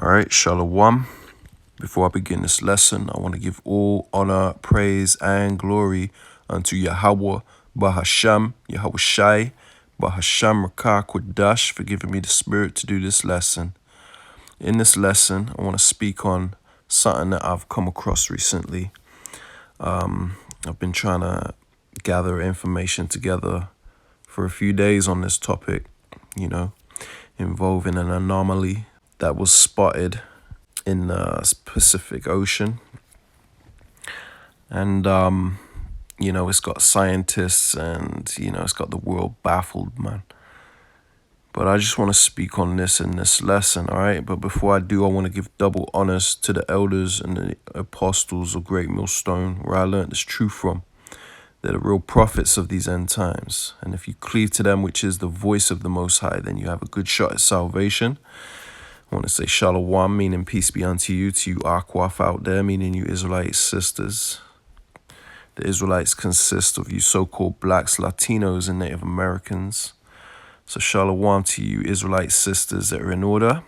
All right, Shalom. Before I begin this lesson, I want to give all honor, praise, and glory unto Yahweh, Bahasham, Yahweh Shai, Bahasham Rakah Kodash, for giving me the spirit to do this lesson. In this lesson, I want to speak on something that I've come across recently. I've been trying to gather information together for a few days on this topic, involving an anomaly that was spotted in the Pacific Ocean. And, it's got scientists and, it's got the world baffled, man. But I just want to speak on this in this lesson, all right? But before I do, I want to give double honors to the elders and the apostles of Great Millstone, where I learned this truth from. They're the real prophets of these end times. And if you cleave to them, which is the voice of the Most High, then you have a good shot at salvation. I want to say Shalom, meaning peace be unto you, to you Akwaf out there, meaning you Israelite sisters. The Israelites consist of you so-called blacks, Latinos, and Native Americans. So Shalom to you Israelite sisters that are in order.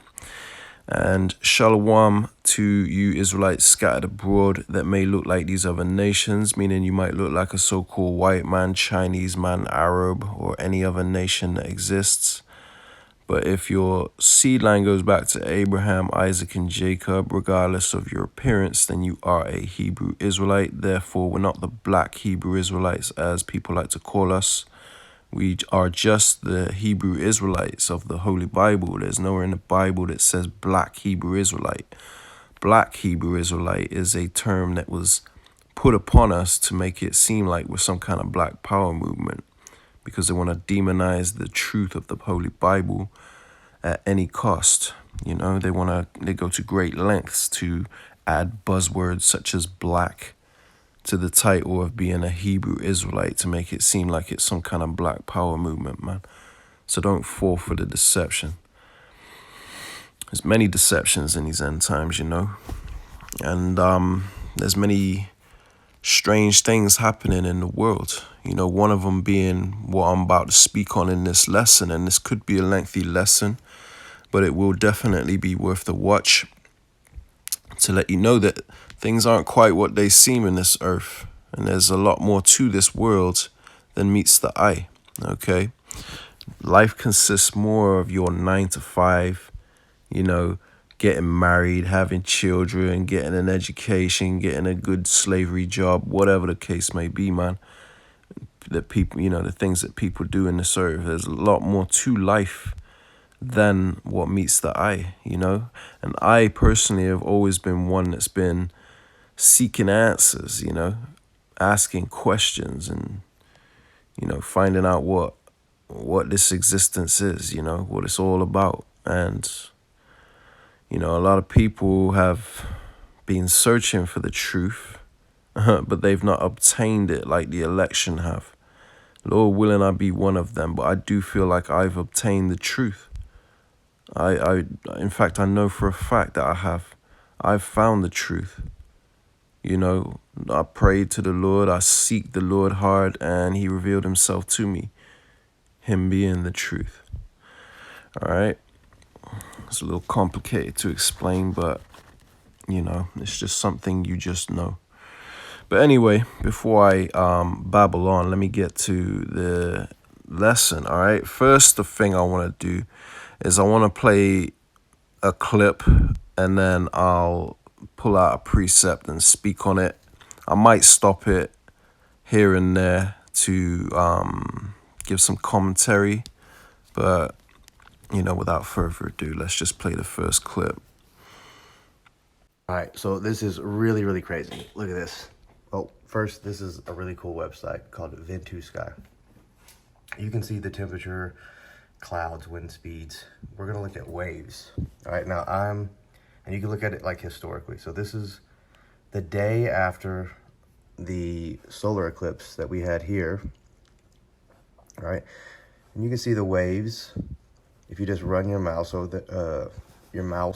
And Shalom to you Israelites scattered abroad that may look like these other nations, meaning you might look like a so-called white man, Chinese man, Arab, or any other nation that exists. But if your seed line goes back to Abraham, Isaac, and Jacob, regardless of your appearance, then you are a Hebrew Israelite. Therefore, we're not the black Hebrew Israelites, as people like to call us. We are just the Hebrew Israelites of the Holy Bible. There's nowhere in the Bible that says black Hebrew Israelite. Black Hebrew Israelite is a term that was put upon us to make it seem like we're some kind of black power movement, because they want to demonize the truth of the Holy Bible at any cost. They go to great lengths to add buzzwords such as black to the title of being a Hebrew Israelite to make it seem like it's some kind of black power movement, man. So don't fall for the deception. There's many deceptions in these end times, and there's many strange things happening in the world. One of them being what I'm about to speak on in this lesson, and this could be a lengthy lesson, but it will definitely be worth the watch to let you know that things aren't quite what they seem in this earth, and there's a lot more to this world than meets the eye, okay? Life consists more of your 9 to 5, getting married, having children, getting an education, getting a good slavery job, whatever the case may be, man. That people, the things that people do in this earth, there's a lot more to life than what meets the eye, And I personally have always been one that's been seeking answers, asking questions and, finding out what this existence is, what it's all about. And a lot of people have been searching for the truth, but they've not obtained it like the election have. Lord willing, I be one of them, but I do feel like I've obtained the truth. In fact, I know for a fact that I've found the truth. I prayed to the Lord, I seek the Lord hard, and he revealed himself to me, him being the truth. All right. It's a little complicated to explain, but, it's just something you just know. But anyway, before I babble on, let me get to the lesson, all right? First, the thing I want to do is I want to play a clip, and then I'll pull out a precept and speak on it. I might stop it here and there to give some commentary, but without further ado, let's just play the first clip. All right, so this is really, really crazy. Look at this. Oh, first, this is a really cool website called Ventusky. You can see the temperature, clouds, wind speeds. We're going to look at waves. All right, now and you can look at it like historically. So this is the day after the solar eclipse that we had here. All right, and you can see the waves if you just run your mouse over your mouse.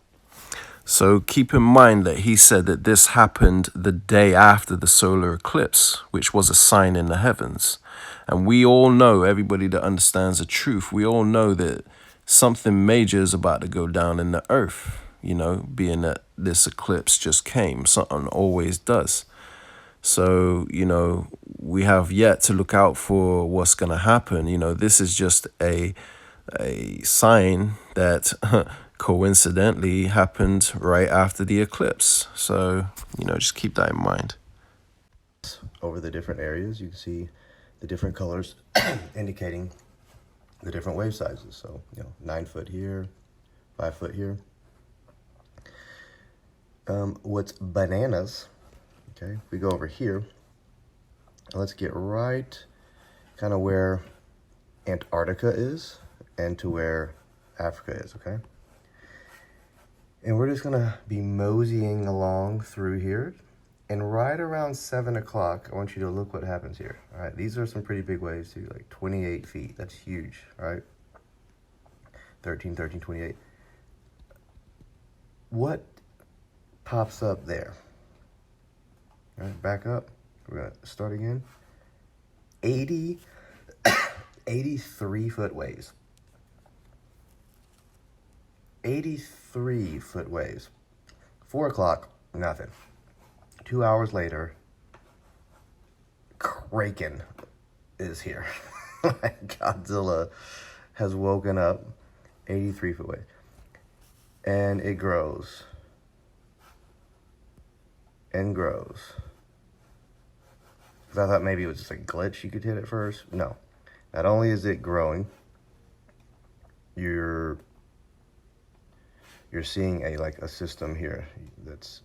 So keep in mind that he said that this happened the day after the solar eclipse, which was a sign in the heavens. And we all know, everybody that understands the truth, we all know that something major is about to go down in the earth. being that this eclipse just came. Something always does. So, we have yet to look out for what's going to happen. This is just a sign that coincidentally happened right after the eclipse. So, just keep that in mind. Over the different areas, you can see the different colors indicating the different wave sizes. So, 9 foot here, 5 foot here. What's bananas, okay, we go over here. Let's get right kind of where Antarctica is and to where Africa is, okay? And we're just gonna be moseying along through here. And right around 7 o'clock, I want you to look what happens here. All right, these are some pretty big waves too, like 28 feet. That's huge, all right? 13, 28. What pops up there? All right, back up. We're gonna start again. 83 foot waves. 83 foot waves. 4 o'clock, nothing. 2 hours later, Kraken is here. Godzilla has woken up. 83 foot wave. And it grows. And grows. Because I thought maybe it was just a glitch you could hit at first. No. Not only is it growing, you're seeing a system here that's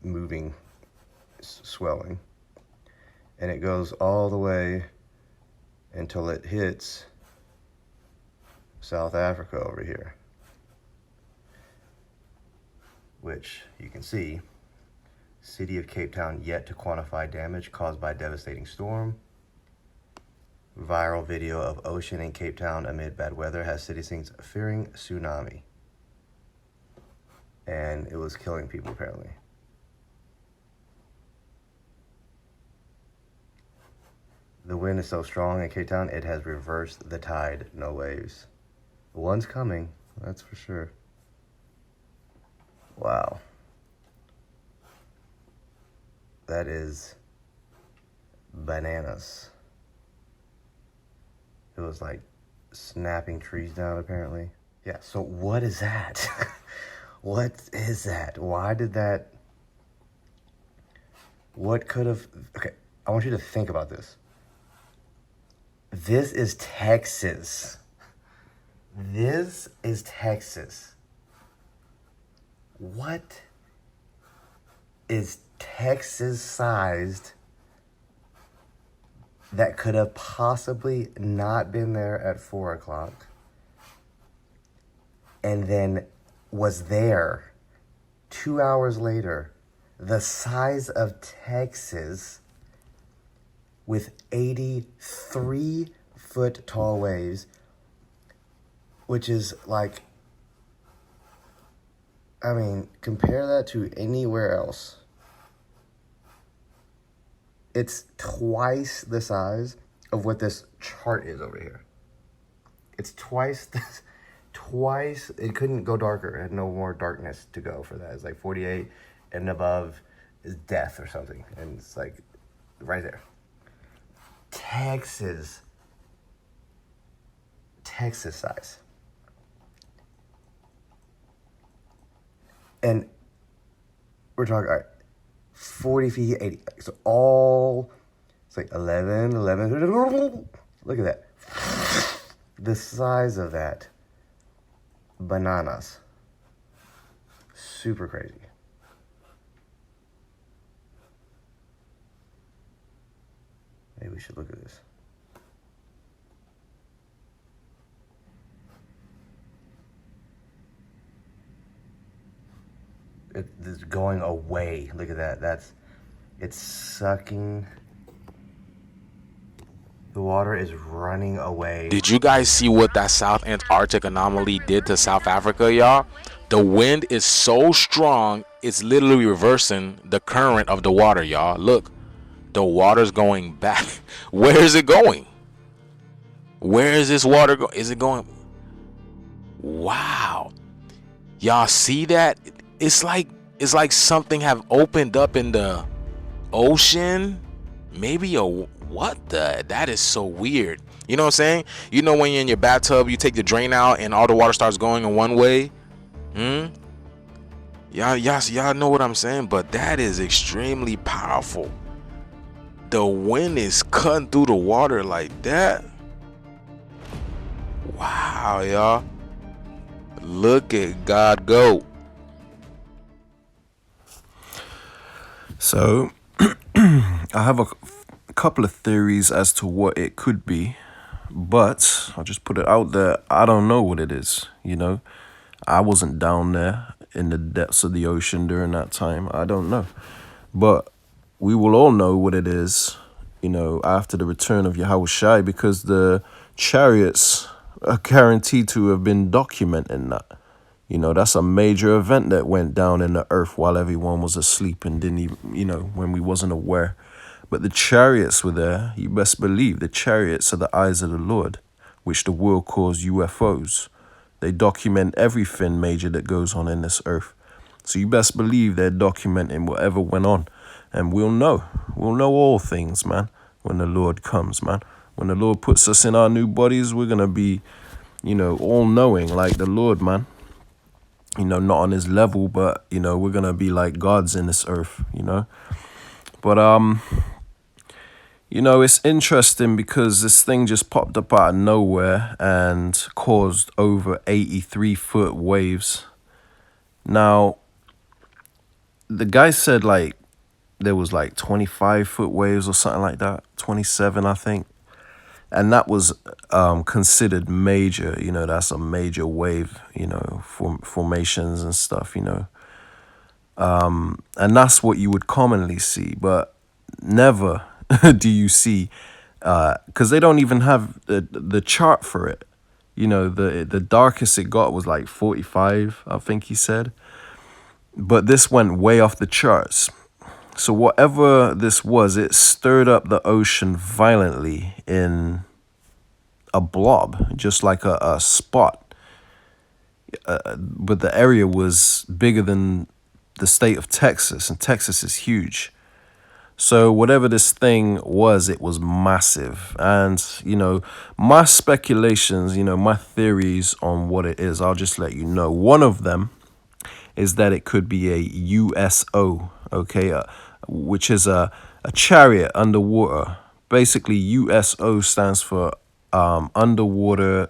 moving, swelling, and it goes all the way until it hits South Africa over here, which you can see, city of Cape Town yet to quantify damage caused by devastating storm. Viral video of ocean in Cape Town amid bad weather has citizens fearing tsunami. And it was killing people, apparently. The wind is so strong in Cape Town, it has reversed the tide. No waves. One's coming, that's for sure. Wow. That is bananas. It was like snapping trees down, apparently. Yeah, so what is that? What is that? Why did that? What could have? Okay, I want you to think about this. This is Texas. This is Texas. What is Texas sized that could have possibly not been there at 4 o'clock and then was there 2 hours later, the size of Texas, with 83 foot tall waves, which is like, I mean, compare that to anywhere else. It's twice the size of what this chart is over here. It's twice this. Twice, it couldn't go darker. It had no more darkness to go for that. It's like 48 and above is death or something. And it's like right there. Texas size. And we're talking, all right, 40 feet, 80. So it's like 11. Look at that. The size of that. Bananas. Super crazy. Maybe we should look at this. It's going away. Look at that. It's sucking. The water is running away. Did you guys see what that South Antarctic anomaly did to South Africa, y'all? The wind is so strong, it's literally reversing the current of the water, y'all. Look, the water's going back. Where is it going? Where is this water going? Is it going? Wow. Y'all see that? It's like it's like something have opened up in the ocean. Maybe a what the? That is so weird. You know what I'm saying? You know when you're in your bathtub, you take the drain out and all the water starts going in one way. Hmm. Y'all know what I'm saying? But that is extremely powerful. The wind is cutting through the water like that. Wow, y'all. Look at God go. So I have a couple of theories as to what it could be, but I'll just put it out there. I don't know what it is, you know. I wasn't down there in the depths of the ocean during that time. I don't know. But we will all know what it is, you know, after the return of Yahushai, because the chariots are guaranteed to have been documenting that. You know, that's a major event that went down in the earth while everyone was asleep and didn't even, you know, when we wasn't aware. But the chariots were there. You best believe the chariots are the eyes of the Lord, which the world calls UFOs. They document everything major that goes on in this earth. So you best believe they're documenting whatever went on. And we'll know. We'll know all things, man, when the Lord comes, man. When the Lord puts us in our new bodies, we're going to be, you know, all knowing like the Lord, man. You know, not on his level, but, you know, we're going to be like gods in this earth, you know. But, you know, it's interesting because this thing just popped up out of nowhere and caused over 83-foot waves. Now, the guy said like there was like 25-foot waves or something like that, 27, I think. And that was considered major, you know, that's a major wave, you know, formations and stuff, you know. And that's what you would commonly see, but never do you see, because they don't even have the chart for it. You know, the darkest it got was like 45, I think he said. But this went way off the charts. So whatever this was, it stirred up the ocean violently in a blob, just like a spot. But the area was bigger than the state of Texas, and Texas is huge. So whatever this thing was, it was massive. And, you know, my speculations, you know, my theories on what it is, I'll just let you know. One of them is that it could be a USO, okay, which is a chariot underwater. Basically, USO stands for underwater,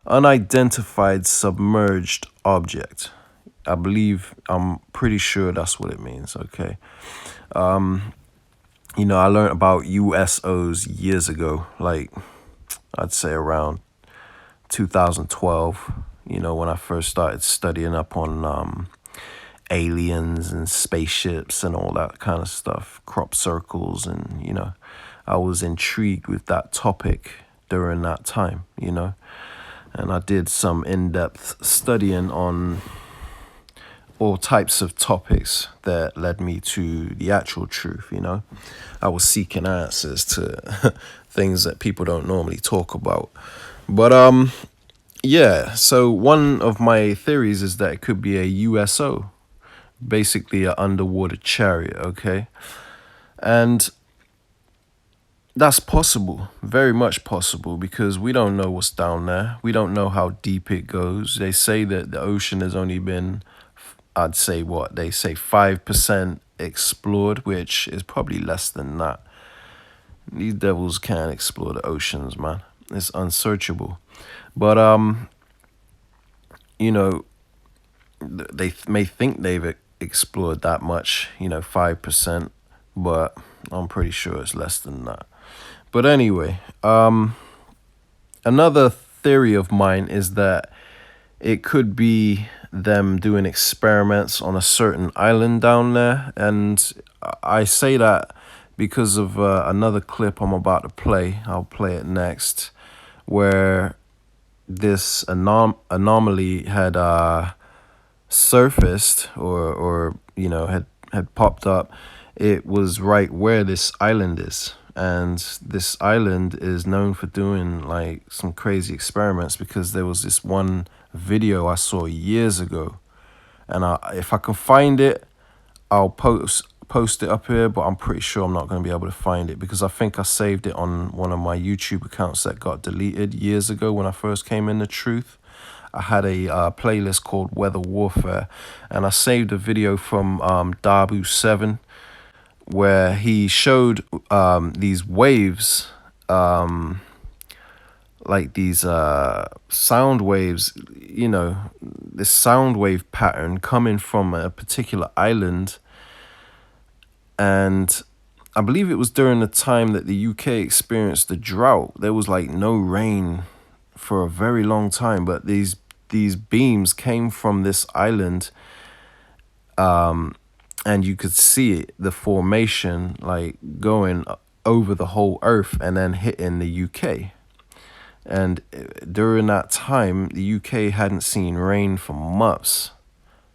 unidentified submerged object. I'm pretty sure that's what it means, okay? You know, I learned about USOs years ago, like I'd say around 2012, you know, when I first started studying up on aliens and spaceships and all that kind of stuff, crop circles, and, you know, I was intrigued with that topic during that time, you know, and I did some in-depth studying on all types of topics that led me to the actual truth, you know. I was seeking answers to things that people don't normally talk about. But yeah, so one of my theories is that it could be a USO, basically an underwater chariot, okay? And that's possible, very much possible, because we don't know what's down there. We don't know how deep it goes. They say that the ocean has only been, I'd say what, they say 5% explored, which is probably less than that. These devils can't explore the oceans, man. It's unsearchable. But, you know, they may think they've explored that much, you know, 5%, but I'm pretty sure it's less than that. But anyway, another theory of mine is that it could be them doing experiments on a certain island down there. And I say that because of another clip I'm about to play. I'll play it next, where this anomaly had surfaced or you know had popped up. It was right where this island is, and this island is known for doing like some crazy experiments, because there was this one video I saw years ago. And if I can find it, I'll post it up here, but I'm pretty sure I'm not going to be able to find it because I think I saved it on one of my YouTube accounts that got deleted years ago when I first came in the truth. I had a playlist called Weather Warfare, and I saved a video from Dabu7 where he showed these waves, like these sound waves, you know, this sound wave pattern coming from a particular island. And I believe it was during the time that the UK experienced the drought. There was like no rain for a very long time, but these beams came from this island, and you could see it, the formation, like going over the whole earth and then hitting the UK. And during that time, the UK hadn't seen rain for months,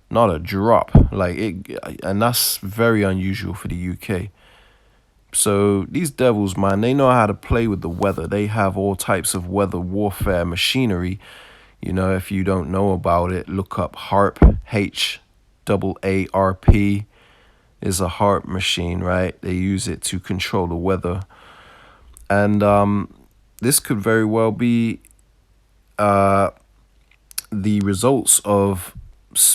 not a drop. Like it, and that's very unusual for the UK. So these devils, man, they know how to play with the weather. They have all types of weather warfare machinery. You know, if you don't know about it, look up HAARP, HAARP is a HAARP machine, right? They use it to control the weather. And this could very well be the results of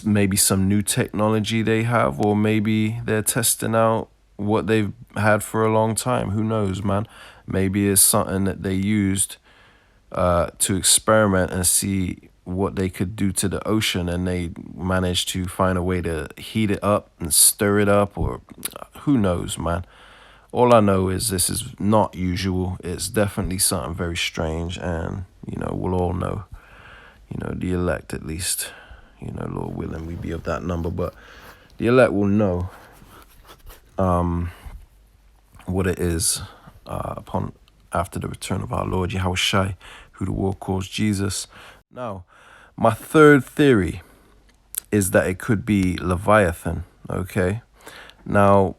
maybe some new technology they have, or maybe they're testing out what they've had for a long time. Who knows, man? Maybe it's something that they used to experiment and see what they could do to the ocean, and they managed to find a way to heat it up and stir it up, or who knows, man. All I know is this is not usual. It's definitely something very strange, and, you know, we'll all know, you know, the elect at least, you know, Lord willing, we be of that number, but the elect will know what it is upon after the return of our Lord Yahushua, who the world calls Jesus. Now, my third theory is that it could be Leviathan, okay? Now,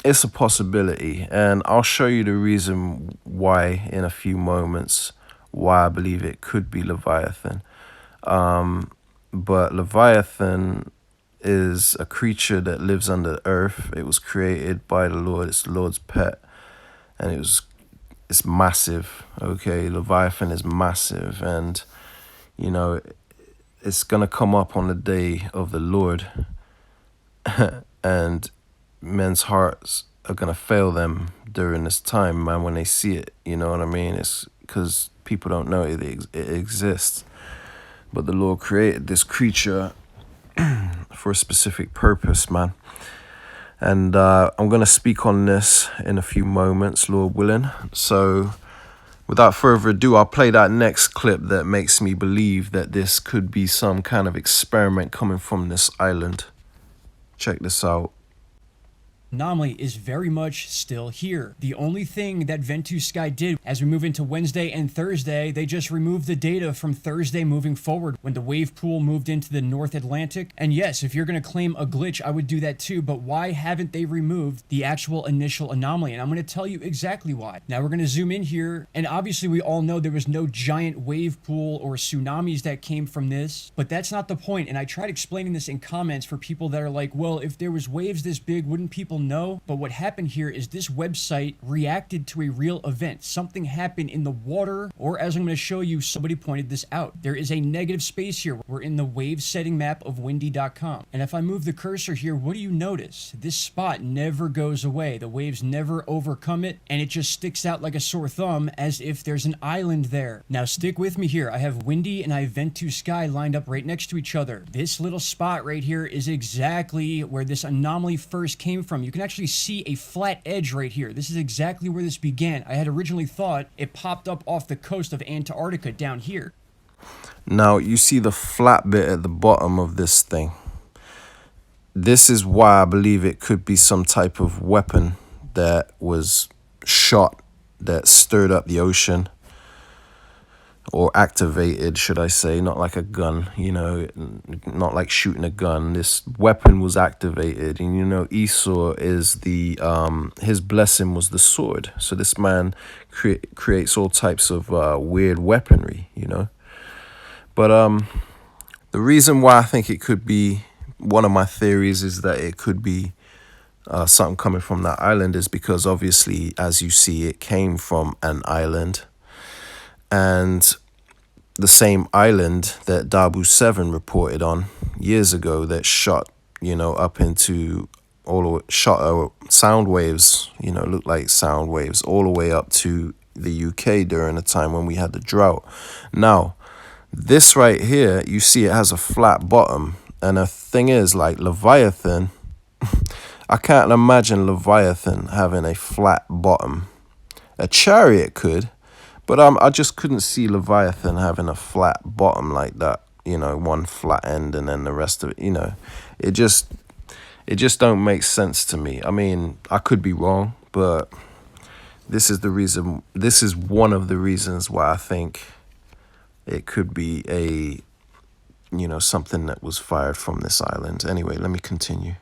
it's a possibility, and I'll show you the reason why in a few moments, why I believe it could be Leviathan. But Leviathan is a creature that lives under the earth. It was created by the Lord. It's the Lord's pet, and it's massive, okay? Leviathan is massive, and, you know, it's going to come up on the day of the Lord, and men's hearts are going to fail them during this time, man, when they see it, you know what I mean? It's because people don't know it exists. But the Lord created this creature for a specific purpose, man. And I'm going to speak on this in a few moments, Lord willing. So without further ado, I'll play that next clip that makes me believe that this could be some kind of experiment coming from this island. Check this out. Anomaly is very much still here. The only thing that Ventus Sky did as we move into Wednesday and Thursday, they just removed the data from Thursday moving forward when the wave pool moved into the North Atlantic. And yes, if you're going to claim a glitch, I would do that too, but why haven't they removed the actual initial anomaly? And I'm going to tell you exactly why. Now we're going to zoom in here, and obviously we all know there was no giant wave pool or tsunamis that came from this, but that's not the point. And I tried explaining this in comments for people that are like, well, if there was waves this big, wouldn't people know? But what happened here is this website reacted to a real event. Something happened in the water, or as I'm going to show you, somebody pointed this out. There is a negative space here. We're in the wave setting map of windy.com. And if I move the cursor here, what do you notice? This spot never goes away. The waves never overcome it, and it just sticks out like a sore thumb as if there's an island there. Now stick with me here. I have windy and I have Ventus Sky lined up right next to each other. This little spot right here is exactly where this anomaly first came from. You can actually see a flat edge right here. This is exactly where this began. I had originally thought it popped up off the coast of Antarctica down here. Now you see the flat bit at the bottom of this thing. This is why I believe it could be some type of weapon that was shot that stirred up the ocean, or activated, should I say, not like a gun, you know, not like shooting a gun. This weapon was activated, and, you know, Esau is the, his blessing was the sword. So this man creates all types of weird weaponry, you know. But the reason why I think it could be, one of my theories is that it could be something coming from that island is because obviously, as you see, it came from an island. And the same island that Dabu 7 reported on years ago that shot, up into shot sound waves, looked like sound waves all the way up to the UK during a time when we had the drought. Now, this right here, you see it has a flat bottom. And the thing is, like Leviathan, I can't imagine Leviathan having a flat bottom. A Chariot could, but I just couldn't see Leviathan having a flat bottom like that. One flat end and then the rest of it. It just don't make sense to me. I mean, I could be wrong, but this is the reason. This is one of the reasons why I think it could be a, something that was fired from this island. Anyway, let me continue.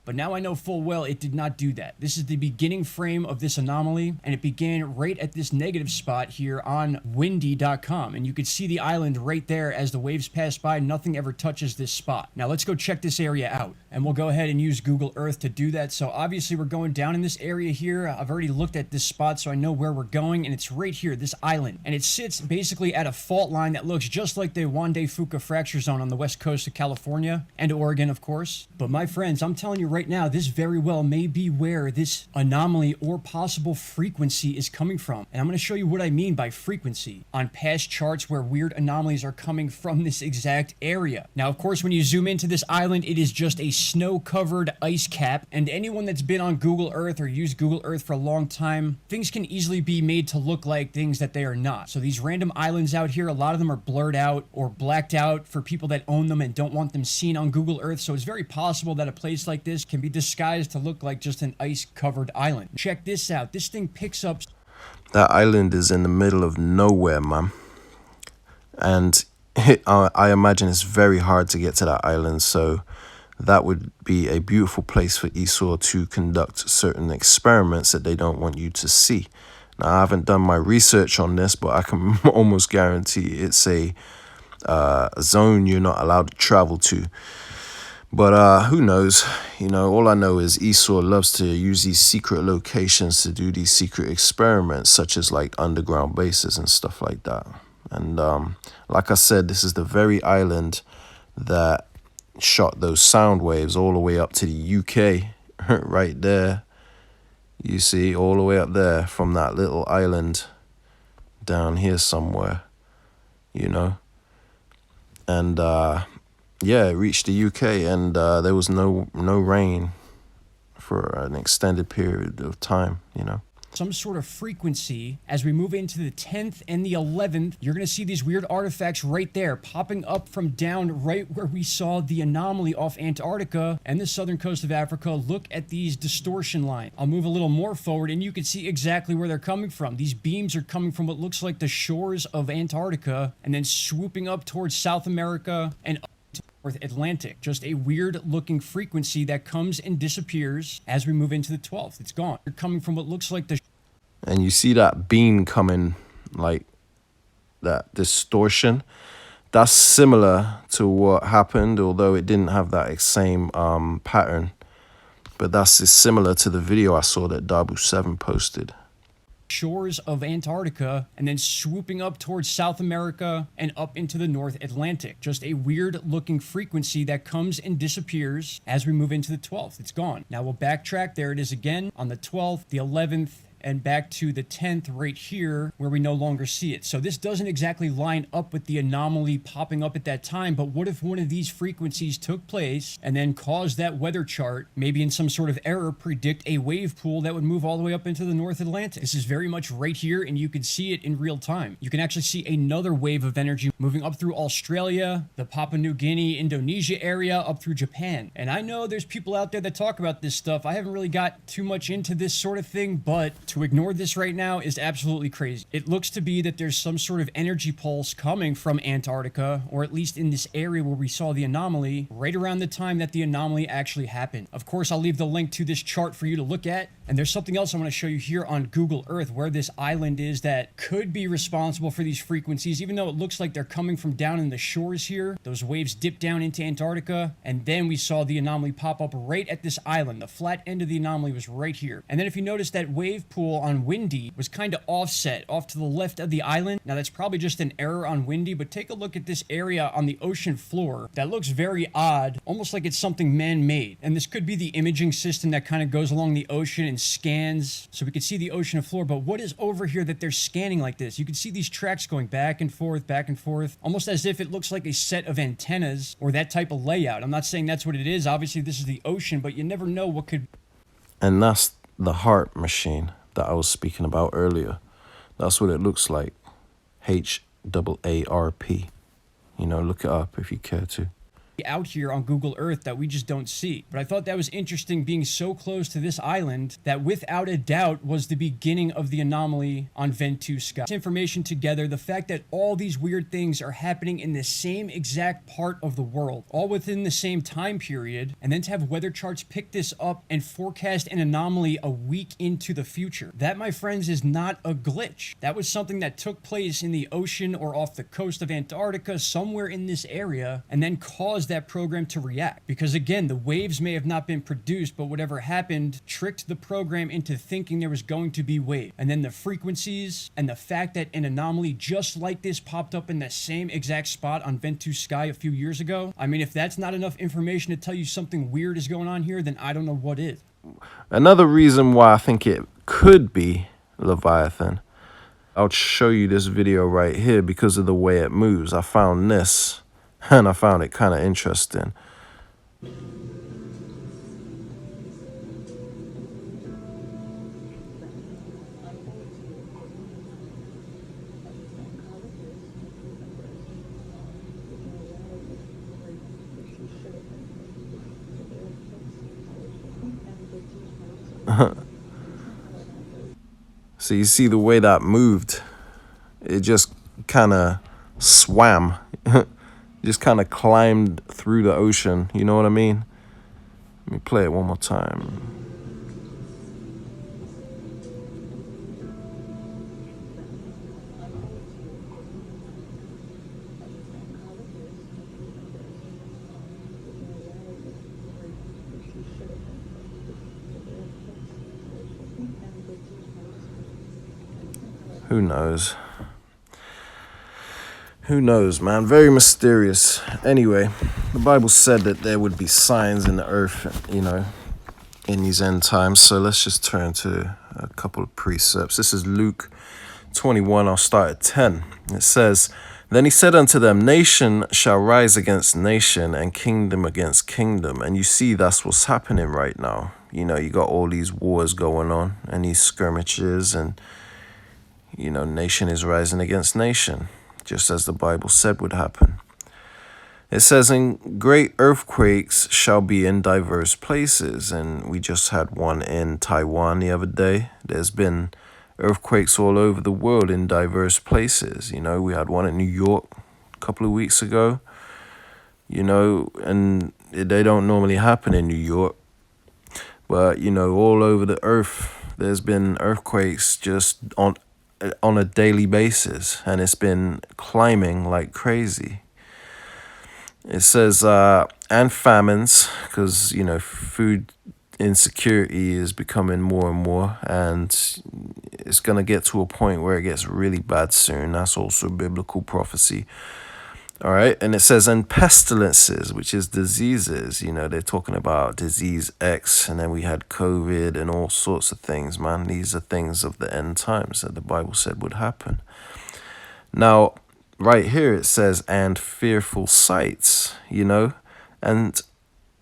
But now I know full well it did not do that. This is the beginning frame of this anomaly, and it began right at this negative spot here on windy.com. And you could see the island right there as the waves pass by. Nothing ever touches this spot. Now let's go check this area out. And we'll go ahead and use Google Earth to do that. So obviously we're going down in this area here. I've already looked at this spot, so I know where we're going. And it's right here, this island. And it sits basically at a fault line that looks just like the Juan de Fuca fracture zone on the west coast of California and Oregon, of course. But my friends, I'm telling you right now, this very well may be where this anomaly or possible frequency is coming from. And I'm going to show you what I mean by frequency on past charts where weird anomalies are coming from this exact area. Now, of course, when you zoom into this island, it is just a snow-covered ice cap. And anyone that's been on Google Earth or used Google Earth for a long time, things can easily be made to look like things that they are not. So these random islands out here, a lot of them are blurred out or blacked out for people that own them and don't want them seen on Google Earth. So it's very possible that a place like this can be disguised to look like just an ice-covered island. Check this out. This thing picks up... That island is in the middle of nowhere, man. And I imagine it's very hard to get to that island, so that would be a beautiful place for Esau to conduct certain experiments that they don't want you to see. Now, I haven't done my research on this, but I can almost guarantee it's a zone you're not allowed to travel to. But who knows? All I know is Esau loves to use these secret locations to do these secret experiments, such as like underground bases and stuff like that. And like I said, this is the very island that shot those sound waves all the way up to the UK, right there. You see, all the way up there from that little island down here somewhere, And yeah, it reached the UK, and there was no rain for an extended period of time, some sort of frequency. As we move into the 10th and the 11th, you're going to see these weird artifacts right there popping up from down right where we saw the anomaly off Antarctica and the southern coast of Africa. Look at these distortion lines. I'll move a little more forward and you can see exactly where they're coming from. These beams are coming from what looks like the shores of Antarctica and then swooping up towards South America and North Atlantic. Just a weird looking frequency that comes and disappears as we move into the 12th. It's gone. They're coming from what looks like the... And you see that beam coming, like that distortion. That's similar to what happened, although it didn't have that same pattern. But that's similar to the video I saw that Dabu 7 posted. Shores of Antarctica and then swooping up towards South America and up into the North Atlantic. Just a weird looking frequency that comes and disappears as we move into the 12th. It's gone. Now we'll backtrack. There it is again on the 12th, the 11th, and back to the 10th right here where we no longer see it. So this doesn't exactly line up with the anomaly popping up at that time, but what if one of these frequencies took place and then caused that weather chart, maybe in some sort of error, predict a wave pool that would move all the way up into the North Atlantic? This is very much right here and you can see it in real time. You can actually see another wave of energy moving up through Australia, the Papua New Guinea, Indonesia area, up through Japan. And I know there's people out there that talk about this stuff. I haven't really got too much into this sort of thing, but To ignore this right now is absolutely crazy. It looks to be that there's some sort of energy pulse coming from Antarctica, or at least in this area where we saw the anomaly, right around the time that the anomaly actually happened. Of course, I'll leave the link to this chart for you to look at. And there's something else I want to show you here on Google Earth, where this island is that could be responsible for these frequencies, even though it looks like they're coming from down in the shores here. Those waves dip down into Antarctica, and then we saw the anomaly pop up right at this island. The flat end of the anomaly was right here. And then if you notice, that wave pool on Windy was kind of offset off to the left of the island. Now that's probably just an error on Windy, but take a look at this area on the ocean floor. That looks very odd, almost like it's something man-made. And this could be the imaging system that kind of goes along the ocean and scans so we can see the ocean floor. But what is over here that they're scanning like this? You can see these tracks going back and forth, almost as if it looks like a set of antennas or that type of layout. I'm not saying that's what it is. Obviously, this is the ocean, but you never know what could... And that's the HAARP machine that I was speaking about earlier. That's what it looks like. HAARP. You know, look it up if you care to. Out here on Google Earth that we just don't see. But I thought that was interesting, being so close to this island that without a doubt was the beginning of the anomaly on Ventu Sky. This information together, the fact that all these weird things are happening in the same exact part of the world, all within the same time period, and then to have weather charts pick this up and forecast an anomaly a week into the future. That, my friends, is not a glitch. That was something that took place in the ocean or off the coast of Antarctica, somewhere in this area, and then caused that program to react. Because again, the waves may have not been produced, but whatever happened tricked the program into thinking there was going to be waves. And then the frequencies and the fact that an anomaly just like this popped up in the same exact spot on Ventu Sky a few years ago. I mean, if that's not enough information to tell you something weird is going on here, then I don't know what is. Another reason why I think it could be Leviathan, I'll show you this video right here because of the way it moves. I found this and I found it kind of interesting. So you see the way that moved? It just kind of swam. Just kind of climbed through the ocean. You know what I mean? Let me play it one more time. Who knows? Who knows, man? Very mysterious. Anyway, the Bible said that there would be signs in the earth, you know, in these end times. So let's just turn to a couple of precepts. This is Luke 21. I'll start at 10. It says, "Then he said unto them, Nation shall rise against nation and kingdom against kingdom." And you see that's what's happening right now. You know, you got all these wars going on and these skirmishes, and, you know, nation is rising against nation, just as the Bible said would happen. It says, "And great earthquakes shall be in diverse places." And we just had one in Taiwan the other day. There's been earthquakes all over the world in diverse places. You know, we had one in New York a couple of weeks ago, you know, and they don't normally happen in New York. But, you know, all over the earth, there's been earthquakes just on a daily basis, and it's been climbing like crazy. It says, and famines, because, you know, food insecurity is becoming more and more, and it's going to get to a point where it gets really bad soon. That's also biblical prophecy. All right. And it says, and pestilences, which is diseases. You know, they're talking about disease X, and then we had COVID and all sorts of things, man. These are things of the end times that the Bible said would happen. Now, right here it says, and fearful sights, you know, and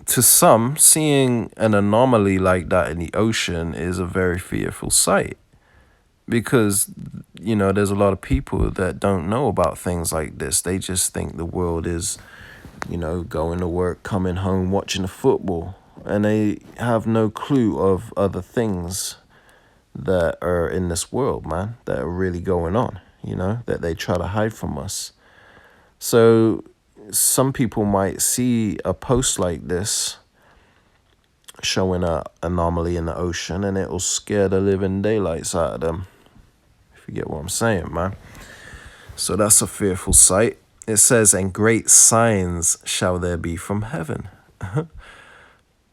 to some, seeing an anomaly like that in the ocean is a very fearful sight. Because, you know, there's a lot of people that don't know about things like this. They just think the world is, you know, going to work, coming home, watching the football. And they have no clue of other things that are in this world, man, that are really going on, you know, that they try to hide from us. So some people might see a post like this showing a anomaly in the ocean, and it'll scare the living daylights out of them, if you get what I'm saying, man. So that's a fearful sight. It says, and great signs shall there be from heaven.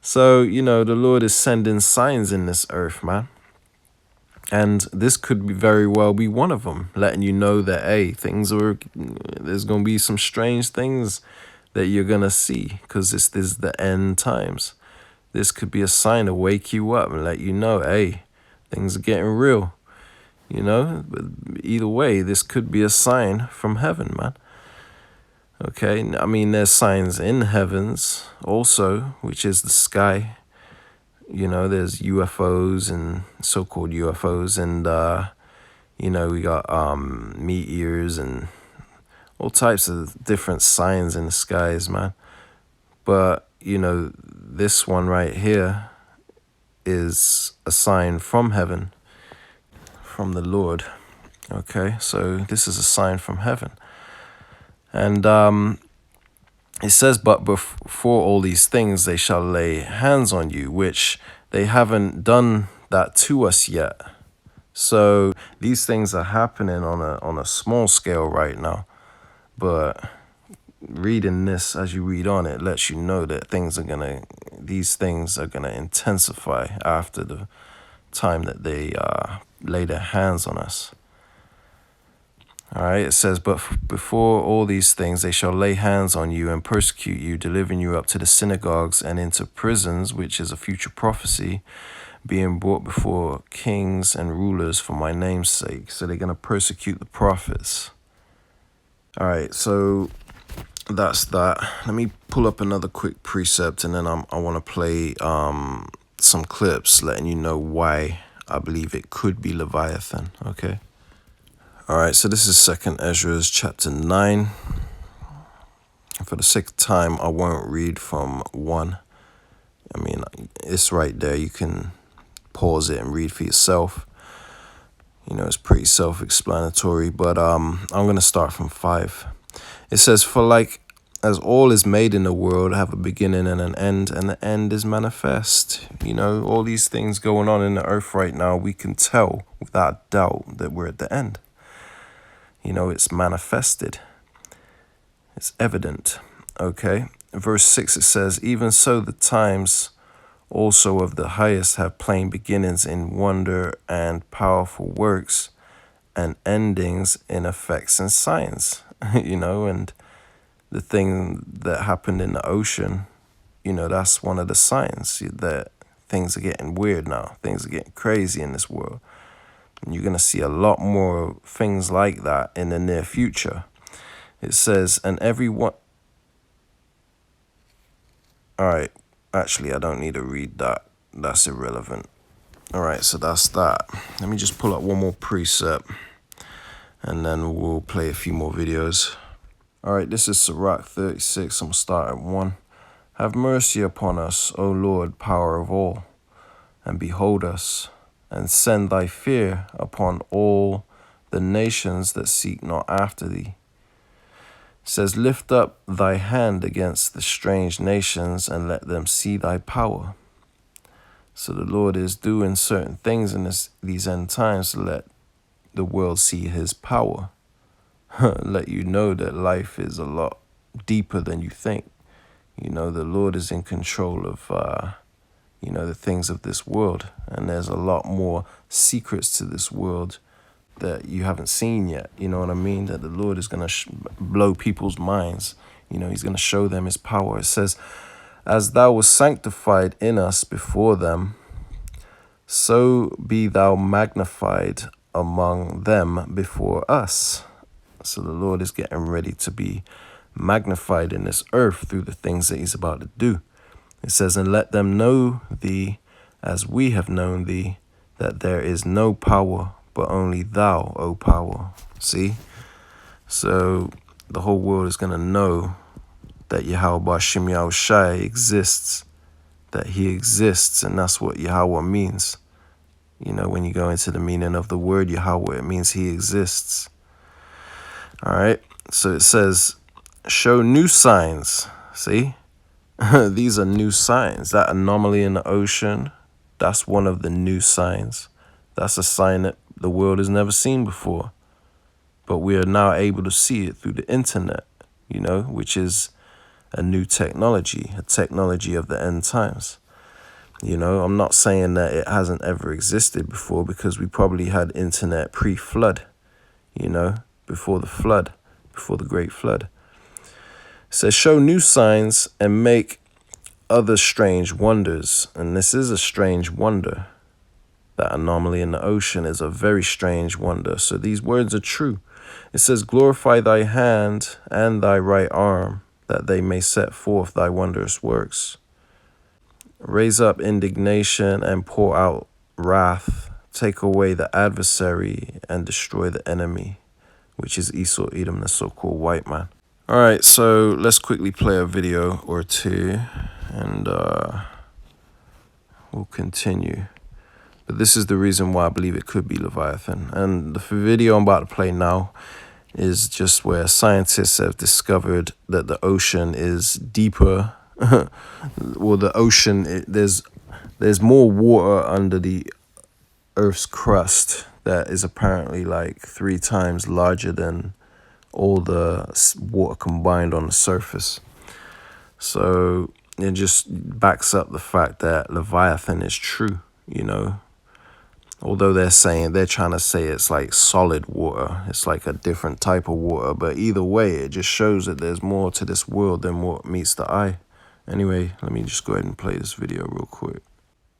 So, you know, the Lord is sending signs in this earth, man. And this could be very well be one of them, letting you know that, hey, there's going to be some strange things that you're going to see, because this is the end times. This could be a sign to wake you up and let you know, hey, things are getting real, you know. But either way, this could be a sign from heaven, man. Okay, I mean, there's signs in heavens also, which is the sky. You know, there's UFOs and so-called UFOs, and you know, we got meteors and all types of different signs in the skies, man. But you know, this one right here is a sign from heaven, from the Lord. Okay, so this is a sign from heaven, and it says, but before all these things, they shall lay hands on you, which they haven't done that to us yet. So these things are happening on a small scale right now. But reading this, as you read on, it lets you know that these things are gonna intensify after the time that they lay their hands on us. All right, it says, but before all these things, they shall lay hands on you and persecute you, delivering you up to the synagogues and into prisons, which is a future prophecy, being brought before kings and rulers for my name's sake. So they're going to persecute the prophets. All right, so that's that. Let me pull up another quick precept, and then I want to play some clips letting you know why I believe it could be Leviathan, okay? All right, so this is 2nd Ezra chapter 9. For the sake of time, I won't read from 1. I mean, it's right there. You can pause it and read for yourself. You know, it's pretty self-explanatory, but I'm going to start from 5. It says, for like as all is made in the world have a beginning and an end, and the end is manifest. You know, all these things going on in the earth right now, we can tell without doubt that we're at the end. You know, it's manifested. It's evident. Okay. Verse 6, it says, even so the times also of the highest have plain beginnings in wonder and powerful works, and endings in effects and signs. You know, and the thing that happened in the ocean, you know, that's one of the signs that things are getting weird now. Things are getting crazy in this world. And you're going to see a lot more things like that in the near future. It says, and everyone... All right, actually, I don't need to read that. That's irrelevant. All right, so that's that. Let me just pull up one more precept, and then we'll play a few more videos. All right, this is Sirach 36. I'm going to start at 1. Have mercy upon us, O Lord, power of all, and behold us, and send thy fear upon all the nations that seek not after thee. It says, lift up thy hand against the strange nations, and let them see thy power. So the Lord is doing certain things in these end times to let the world see his power. Let you know that life is a lot deeper than you think. You know, the Lord is in control of you know, the things of this world. And there's a lot more secrets to this world that you haven't seen yet. You know what I mean? That the Lord is going to blow people's minds. You know, he's going to show them his power. It says, as thou wast sanctified in us before them, so be thou magnified among them before us. So the Lord is getting ready to be magnified in this earth through the things that he's about to do. It says, and let them know thee as we have known thee, that there is no power but only thou, O power. See? So the whole world is going to know that Yahweh Bashim Yahushai exists, that he exists, and that's what Yahweh means. You know, when you go into the meaning of the word Yahweh, it means he exists. All right. So it says, show new signs. See? These are new signs. That anomaly in the ocean, that's one of the new signs. That's a sign that the world has never seen before. But we are now able to see it through the internet, you know, which is a new technology, a technology of the end times. You know, I'm not saying that it hasn't ever existed before, because we probably had internet pre-flood, you know, before the flood, before the great flood. It says, show new signs and make other strange wonders. And this is a strange wonder. That anomaly in the ocean is a very strange wonder. So these words are true. It says, glorify thy hand and thy right arm, that they may set forth thy wondrous works. Raise up indignation and pour out wrath. Take away the adversary and destroy the enemy, which is Esau, Edom, the so-called white man. All right, so let's quickly play a video or two, and we'll continue. But this is the reason why I believe it could be Leviathan. And the video I'm about to play now is just where scientists have discovered that the ocean is deeper. Well, the ocean, there's more water under the Earth's crust that is apparently like 3 times larger than all the water combined on the surface. So it just backs up the fact that Leviathan is true, you know. Although they're trying to say it's like solid water, it's like a different type of water, but either way, it just shows that there's more to this world than what meets the eye. Anyway, let me just go ahead and play this video real quick.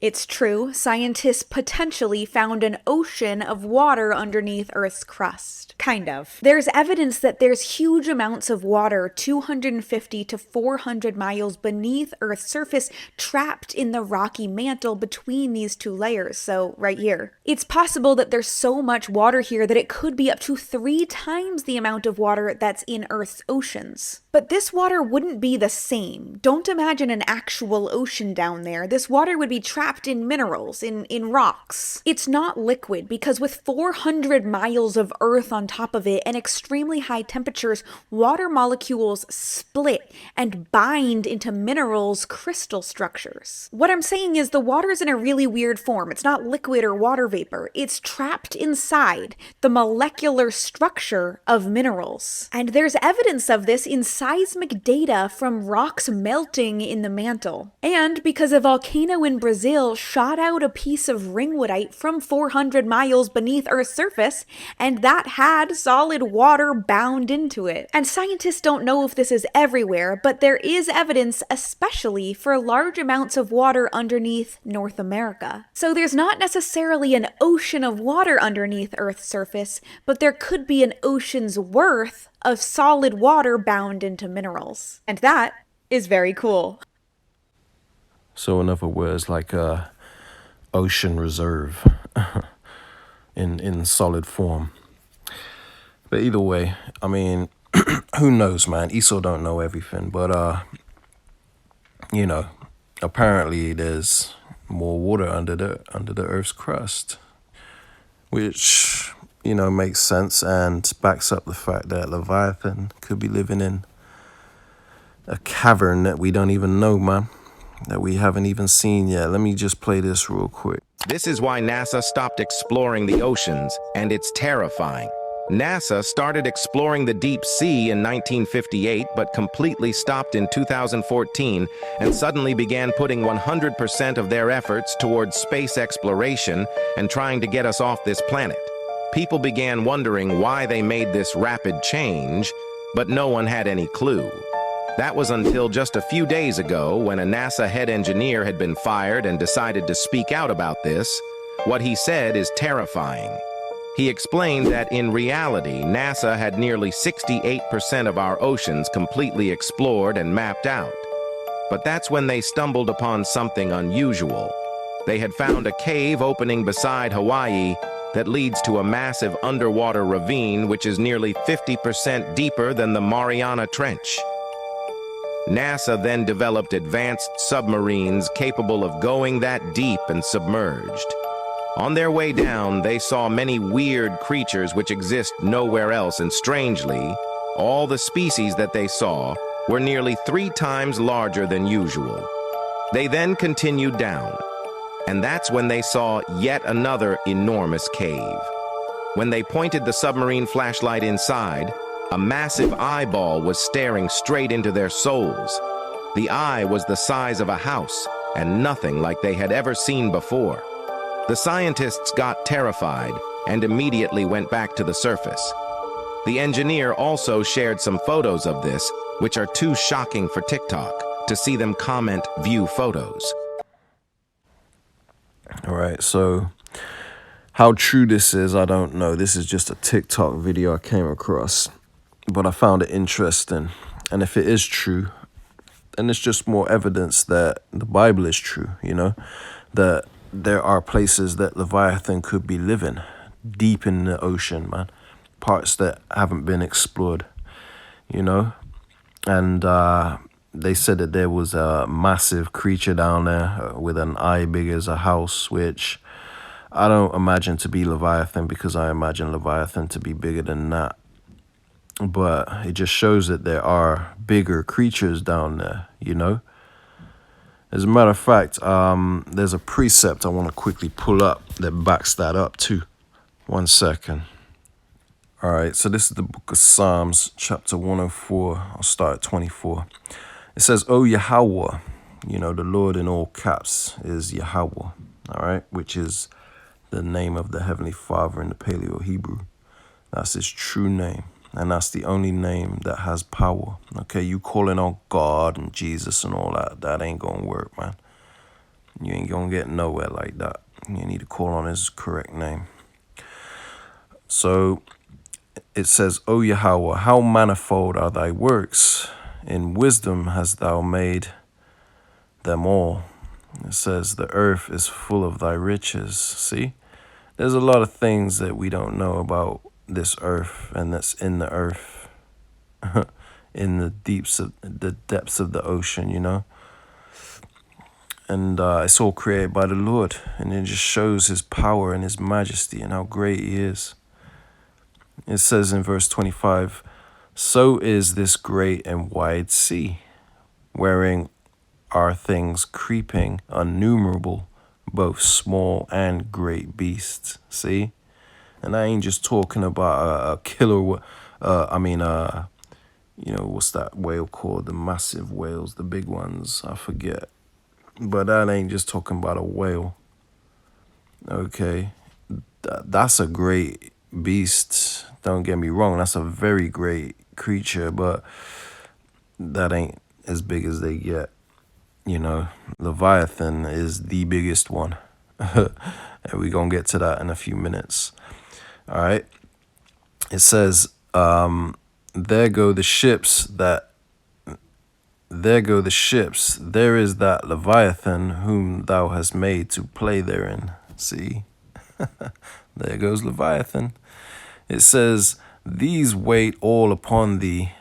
It's true, scientists potentially found an ocean of water underneath Earth's crust. Kind of. There's evidence that there's huge amounts of water 250 to 400 miles beneath Earth's surface, trapped in the rocky mantle between these 2 layers, so right here. It's possible that there's so much water here that it could be up to 3 times the amount of water that's in Earth's oceans. But this water wouldn't be the same. Don't imagine an actual ocean down there. This water would be trapped in minerals, in rocks. It's not liquid because with 400 miles of Earth on top of it and extremely high temperatures, water molecules split and bind into minerals' crystal structures. What I'm saying is the water's in a really weird form. It's not liquid or water vapor. It's trapped inside the molecular structure of minerals. And there's evidence of this in seismic data from rocks melting in the mantle. And because a volcano in Brazil shot out a piece of ringwoodite from 400 miles beneath Earth's surface, and that had solid water bound into it. And scientists don't know if this is everywhere, but there is evidence especially for large amounts of water underneath North America. So there's not necessarily an ocean of water underneath Earth's surface, but there could be an ocean's worth of solid water bound into minerals. And that is very cool. So in other words, like a ocean reserve in solid form. But either way, I mean, who knows, man? Esau don't know everything, but you know, apparently there's more water under the Earth's crust, which, you know, makes sense and backs up the fact that Leviathan could be living in a cavern that we don't even know, man, that we haven't even seen yet. Let me just play this real quick. This is why NASA stopped exploring the oceans, and it's terrifying. NASA started exploring the deep sea in 1958, but completely stopped in 2014, and suddenly began putting 100% of their efforts towards space exploration and trying to get us off this planet. People began wondering why they made this rapid change, but no one had any clue. That was until just a few days ago, when a NASA head engineer had been fired and decided to speak out about this. What he said is terrifying. He explained that in reality, NASA had nearly 68% of our oceans completely explored and mapped out. But that's when they stumbled upon something unusual. They had found a cave opening beside Hawaii that leads to a massive underwater ravine which is nearly 50% deeper than the Mariana Trench. NASA then developed advanced submarines capable of going that deep and submerged. On their way down, they saw many weird creatures which exist nowhere else, and strangely, all the species that they saw were nearly 3 times larger than usual. They then continued down, and that's when they saw yet another enormous cave. When they pointed the submarine flashlight inside, a massive eyeball was staring straight into their souls. The eye was the size of a house, and nothing like they had ever seen before. The scientists got terrified and immediately went back to the surface. The engineer also shared some photos of this, which are too shocking for TikTok to see them comment view photos. All right, so how true this is, I don't know. This is just a TikTok video I came across, but I found it interesting. And if it is true, then it's just more evidence that the Bible is true, you know, that there are places that Leviathan could be living deep in the ocean, man. Parts that haven't been explored, you know. And they said that there was a massive creature down there with an eye big as a house, which I don't imagine to be Leviathan, because I imagine Leviathan to be bigger than that. But it just shows that there are bigger creatures down there, you know. As a matter of fact, there's a precept I want to quickly pull up that backs that up too. 1 second. All right, so this is the book of Psalms, chapter 104. I'll start at 24. It says, "O Yahweh," you know, the Lord in all caps is Yahweh, all right, which is the name of the Heavenly Father in the Paleo Hebrew. That's his true name. And that's the only name that has power. Okay, you calling on God and Jesus and all that, that ain't gonna work, man. You ain't gonna get nowhere like that. You need to call on his correct name. So it says, "O Yahweh, how manifold are thy works. In wisdom hast thou made them all." It says, "The earth is full of thy riches." See, there's a lot of things that we don't know about this earth, and that's in the earth, in the depths of the ocean, you know. And it's all created by the Lord, and it just shows his power and his majesty and how great he is. It says in verse 25, "So is this great and wide sea, wherein are things creeping, innumerable, both small and great beasts." See? And I ain't just talking about a killer, you know, what's that whale called? The massive whales, the big ones, I forget. But that ain't just talking about a whale. Okay, that's a great beast. Don't get me wrong, that's a very great creature, but that ain't as big as they get. You know, Leviathan is the biggest one. And we're going to get to that in a few minutes. All right. It says, there go the ships, there is that Leviathan whom thou hast made to play therein. See, there goes Leviathan. It says, these wait all upon thee,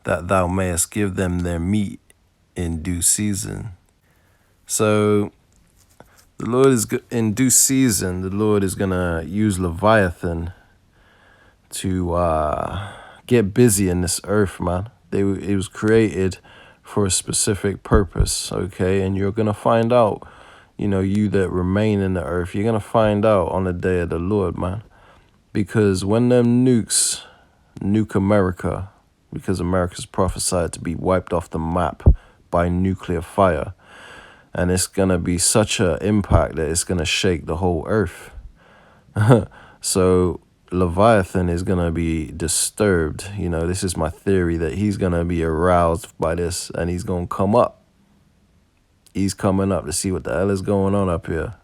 that thou mayest give them their meat in due season. So the Lord is in due season. The Lord is gonna use Leviathan to get busy in this earth, man. It was created for a specific purpose, okay? And you're gonna find out, you know, you that remain in the earth, you're gonna find out on the day of the Lord, man. Because when them nukes nuke America, because America's prophesied to be wiped off the map by nuclear fire, and it's gonna be such an impact that it's gonna shake the whole earth. So Leviathan is gonna be disturbed. You know, this is my theory, that he's gonna be aroused by this, and he's gonna come up. He's coming up to see what the hell is going on up here.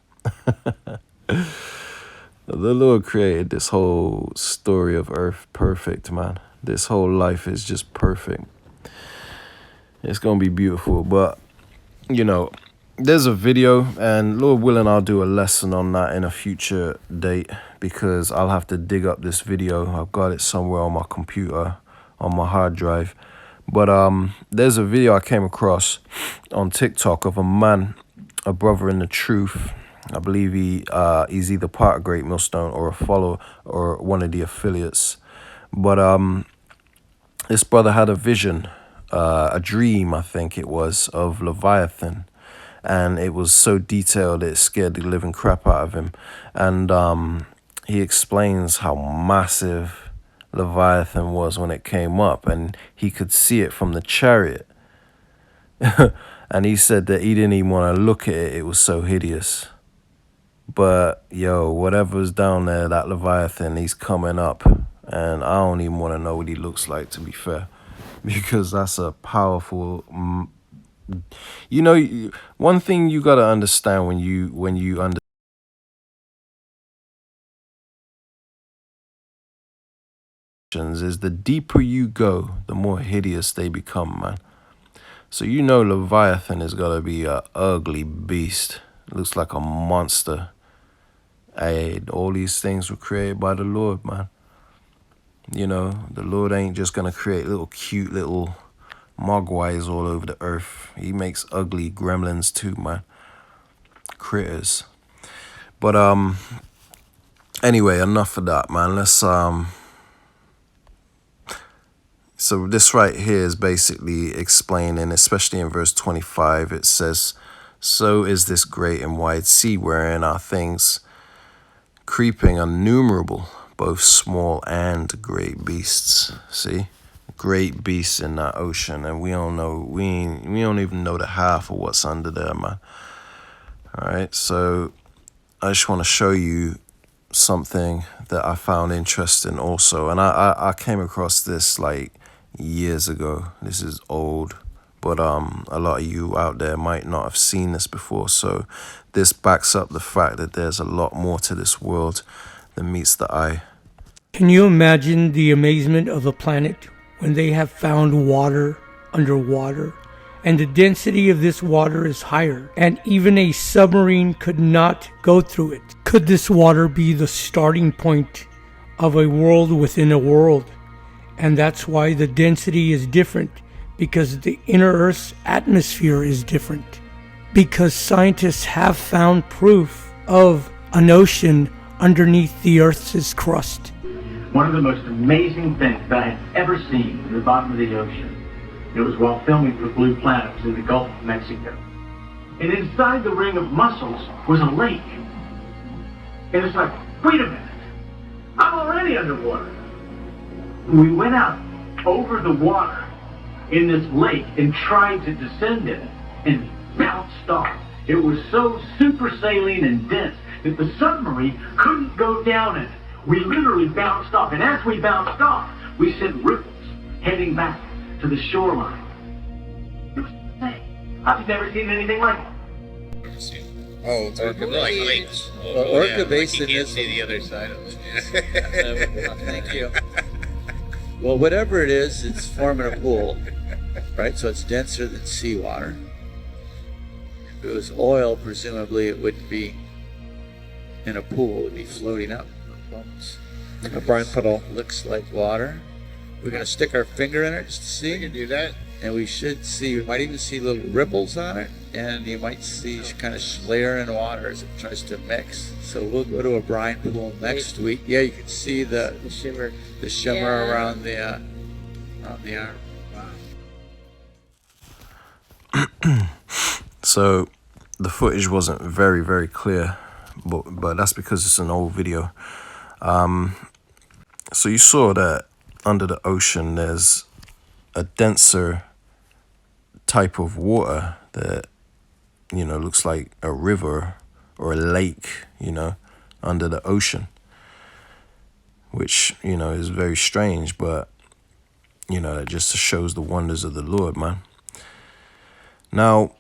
The Lord created this whole story of earth perfect, man. This whole life is just perfect. It's gonna be beautiful, but you know, there's a video, and Lord willing, I'll do a lesson on that in a future date, because I'll have to dig up this video. I've got it somewhere on my computer, on my hard drive. But there's a video I came across on TikTok of a man, a brother in the truth, I believe he's either part of Great Millstone or a follower or one of the affiliates. But this brother had a vision, a dream, I think it was, of Leviathan. And it was so detailed it scared the living crap out of him. And he explains how massive Leviathan was when it came up, and he could see it from the chariot. And he said that he didn't even want to look at it, it was so hideous. But yo, whatever's down there, that Leviathan, he's coming up, and I don't even want to know what he looks like, to be fair, because that's a powerful. You know, one thing you gotta understand when you understand is the deeper you go, the more hideous they become, man. So you know Leviathan is gotta be a ugly beast. It looks like a monster. Hey, all these things were created by the Lord, man. You know, the Lord ain't just gonna create little cute little mogwais all over the earth. He makes ugly gremlins too, man. Critters. But anyway, enough of that, man. Let's so this right here is basically explaining, especially in verse 25, it says, "So is this great and wide sea wherein are things creeping innumerable, both small and great beasts." See? Great beasts in that ocean, and we don't know, we don't even know the half of what's under there, man. Alright, so I just want to show you something that I found interesting also. And I came across this like years ago. This is old, but a lot of you out there might not have seen this before. So this backs up the fact that there's a lot more to this world than meets the eye. Can you imagine the amazement of a planet when they have found water underwater? And the density of this water is higher, and even a submarine could not go through it. Could this water be the starting point of a world within a world? And that's why the density is different, because the inner Earth's atmosphere is different. Because scientists have found proof of an ocean underneath the Earth's crust. One of the most amazing things that I had ever seen in the bottom of the ocean. It was while filming for Blue Planet in the Gulf of Mexico. And inside the ring of mussels was a lake. And it's like, wait a minute, I'm already underwater. We went out over the water in this lake and tried to descend in it and bounced off. It was so super saline and dense that the submarine couldn't go down in it. We literally bounced off, and as we bounced off, we sent ripples heading back to the shoreline. It was insane. I've never seen anything like it. Oh, it's Orca Basin. Well, Orca Basin is the other side of it. Thank you. Well, whatever it is, it's forming a pool, right? So it's denser than seawater. If it was oil, presumably it wouldn't be in a pool; it would be floating up. A brine puddle looks like water. We're gonna stick our finger in it just to see. We can do that. And we should see, we might even see little ripples on it, and you might see kind of layering water as it tries to mix. So we'll go to a brine pool next week. Yeah, you can see the shimmer around the arm. Wow. So the footage wasn't very, very clear, but that's because it's an old video. So you saw that under the ocean there's a denser type of water that, you know, looks like a river or a lake, you know, under the ocean, which, you know, is very strange, but, you know, it just shows the wonders of the Lord, man. Now,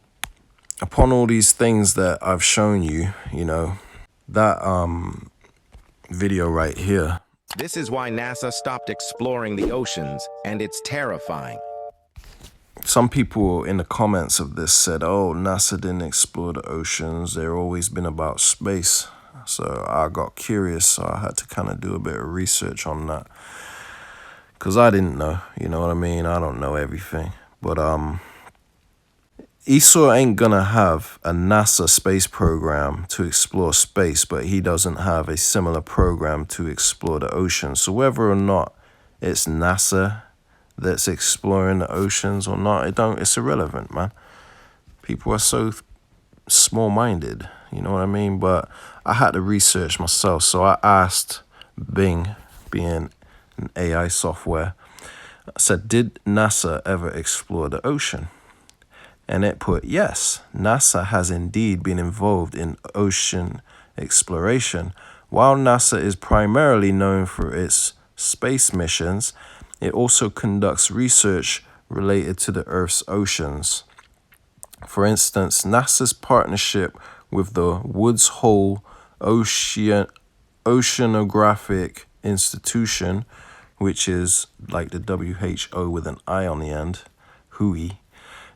upon all these things that I've shown you, you know, that video right here. This is why NASA stopped exploring the oceans, and it's terrifying. Some people in the comments of this said, oh, NASA didn't explore the oceans. They've always been about space. So I got curious, so I had to kind of do a bit of research on that. Because I didn't know, you know what I mean? I don't know everything. But Esau ain't gonna have a NASA space program to explore space, but he doesn't have a similar program to explore the ocean. So whether or not it's NASA that's exploring the oceans or not, it's irrelevant, man. People are so small-minded, you know what I mean? But I had to research myself, so I asked Bing, being an AI software, I said, did NASA ever explore the ocean? And it put, yes, NASA has indeed been involved in ocean exploration. While NASA is primarily known for its space missions, it also conducts research related to the Earth's oceans. For instance, NASA's partnership with the Woods Hole Oceanographic Institution, which is like the WHO with an I on the end, WHOI,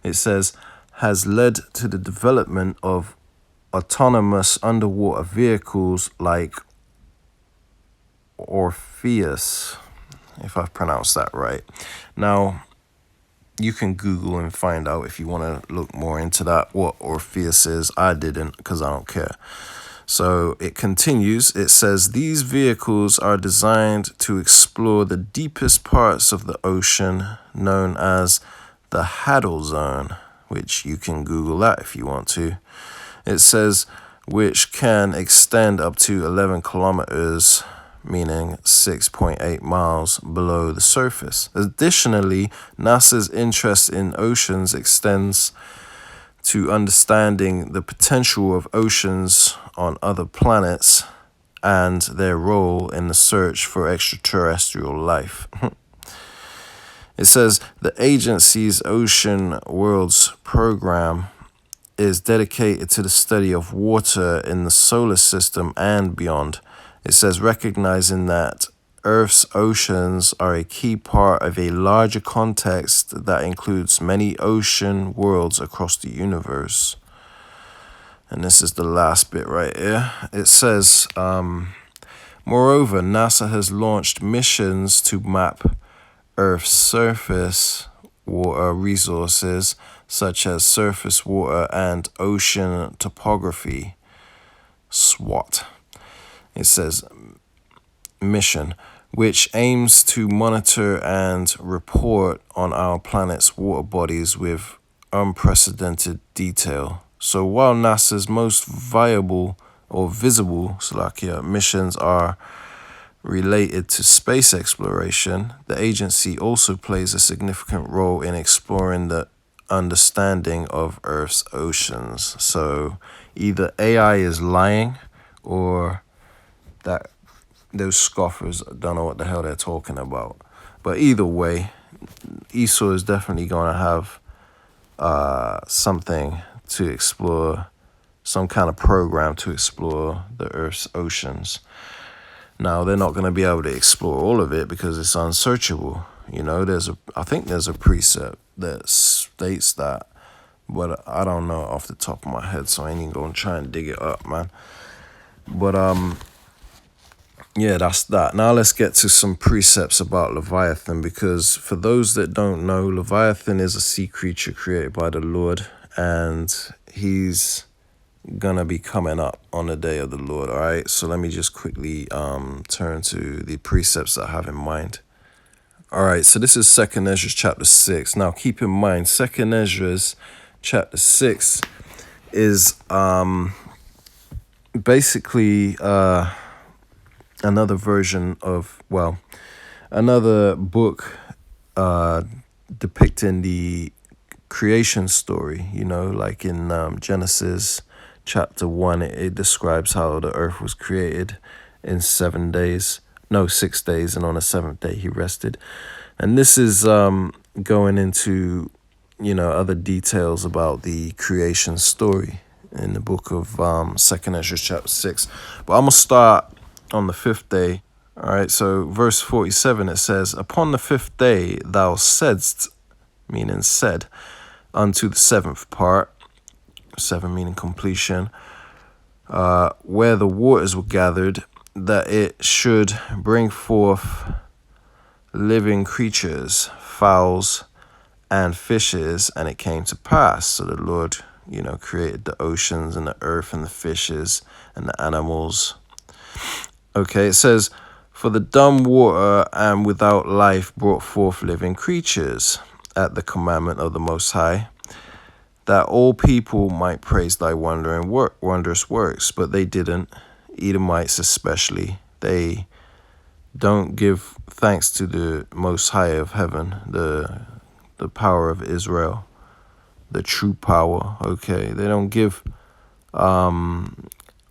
it says, has led to the development of autonomous underwater vehicles like Orpheus, if I've pronounced that right. Now, you can Google and find out if you want to look more into that, what Orpheus is. I didn't, because I don't care. So it continues. It says, these vehicles are designed to explore the deepest parts of the ocean, known as the Haddle Zone, which you can Google that if you want to. It says, which can extend up to 11 kilometers, meaning 6.8 miles below the surface. Additionally, NASA's interest in oceans extends to understanding the potential of oceans on other planets and their role in the search for extraterrestrial life. It says the agency's Ocean Worlds program is dedicated to the study of water in the solar system and beyond. It says recognizing that Earth's oceans are a key part of a larger context that includes many ocean worlds across the universe. And this is the last bit right here. It says, moreover, NASA has launched missions to map Earth's surface water resources, such as surface water and ocean topography, SWOT. It says mission, which aims to monitor and report on our planet's water bodies with unprecedented detail. So while NASA's most viable or visible missions are related to space exploration, the agency also plays a significant role in exploring the understanding of Earth's oceans. So either AI is lying or that those scoffers don't know what the hell they're talking about. But either way, Esau is definitely going to have something to explore, some kind of program to explore the Earth's oceans. Now, they're not going to be able to explore all of it because it's unsearchable. You know, I think there's a precept that states that, but I don't know off the top of my head, so I ain't even going to try and dig it up, man. But, yeah, that's that. Now let's get to some precepts about Leviathan, because for those that don't know, Leviathan is a sea creature created by the Lord, and he's gonna be coming up on the day of the Lord. All right, so let me just quickly turn to the precepts that I have in mind. All right, so this is 2nd Ezra chapter 6. Now keep in mind, 2nd Ezra chapter 6 is basically another version of, well, another book depicting the creation story. You know, like in Genesis chapter 1, it describes how the earth was created in 6 days, and on the 7th day he rested. And this is going into, you know, other details about the creation story in the book of 2nd Ezra chapter 6. But I'm going to start on the 5th day. All right, so verse 47, it says, upon the 5th day thou saidst, meaning said, unto the 7th part, 7 meaning completion, where the waters were gathered, that it should bring forth living creatures, fowls, and fishes, and it came to pass. So the Lord, created the oceans and the earth and the fishes and the animals. Okay, it says, for the dumb water and without life brought forth living creatures at the commandment of the Most High, that all people might praise thy wondrous works. But they didn't, Edomites especially. They don't give thanks to the Most High of heaven, the power of Israel, the true power. Okay, they don't give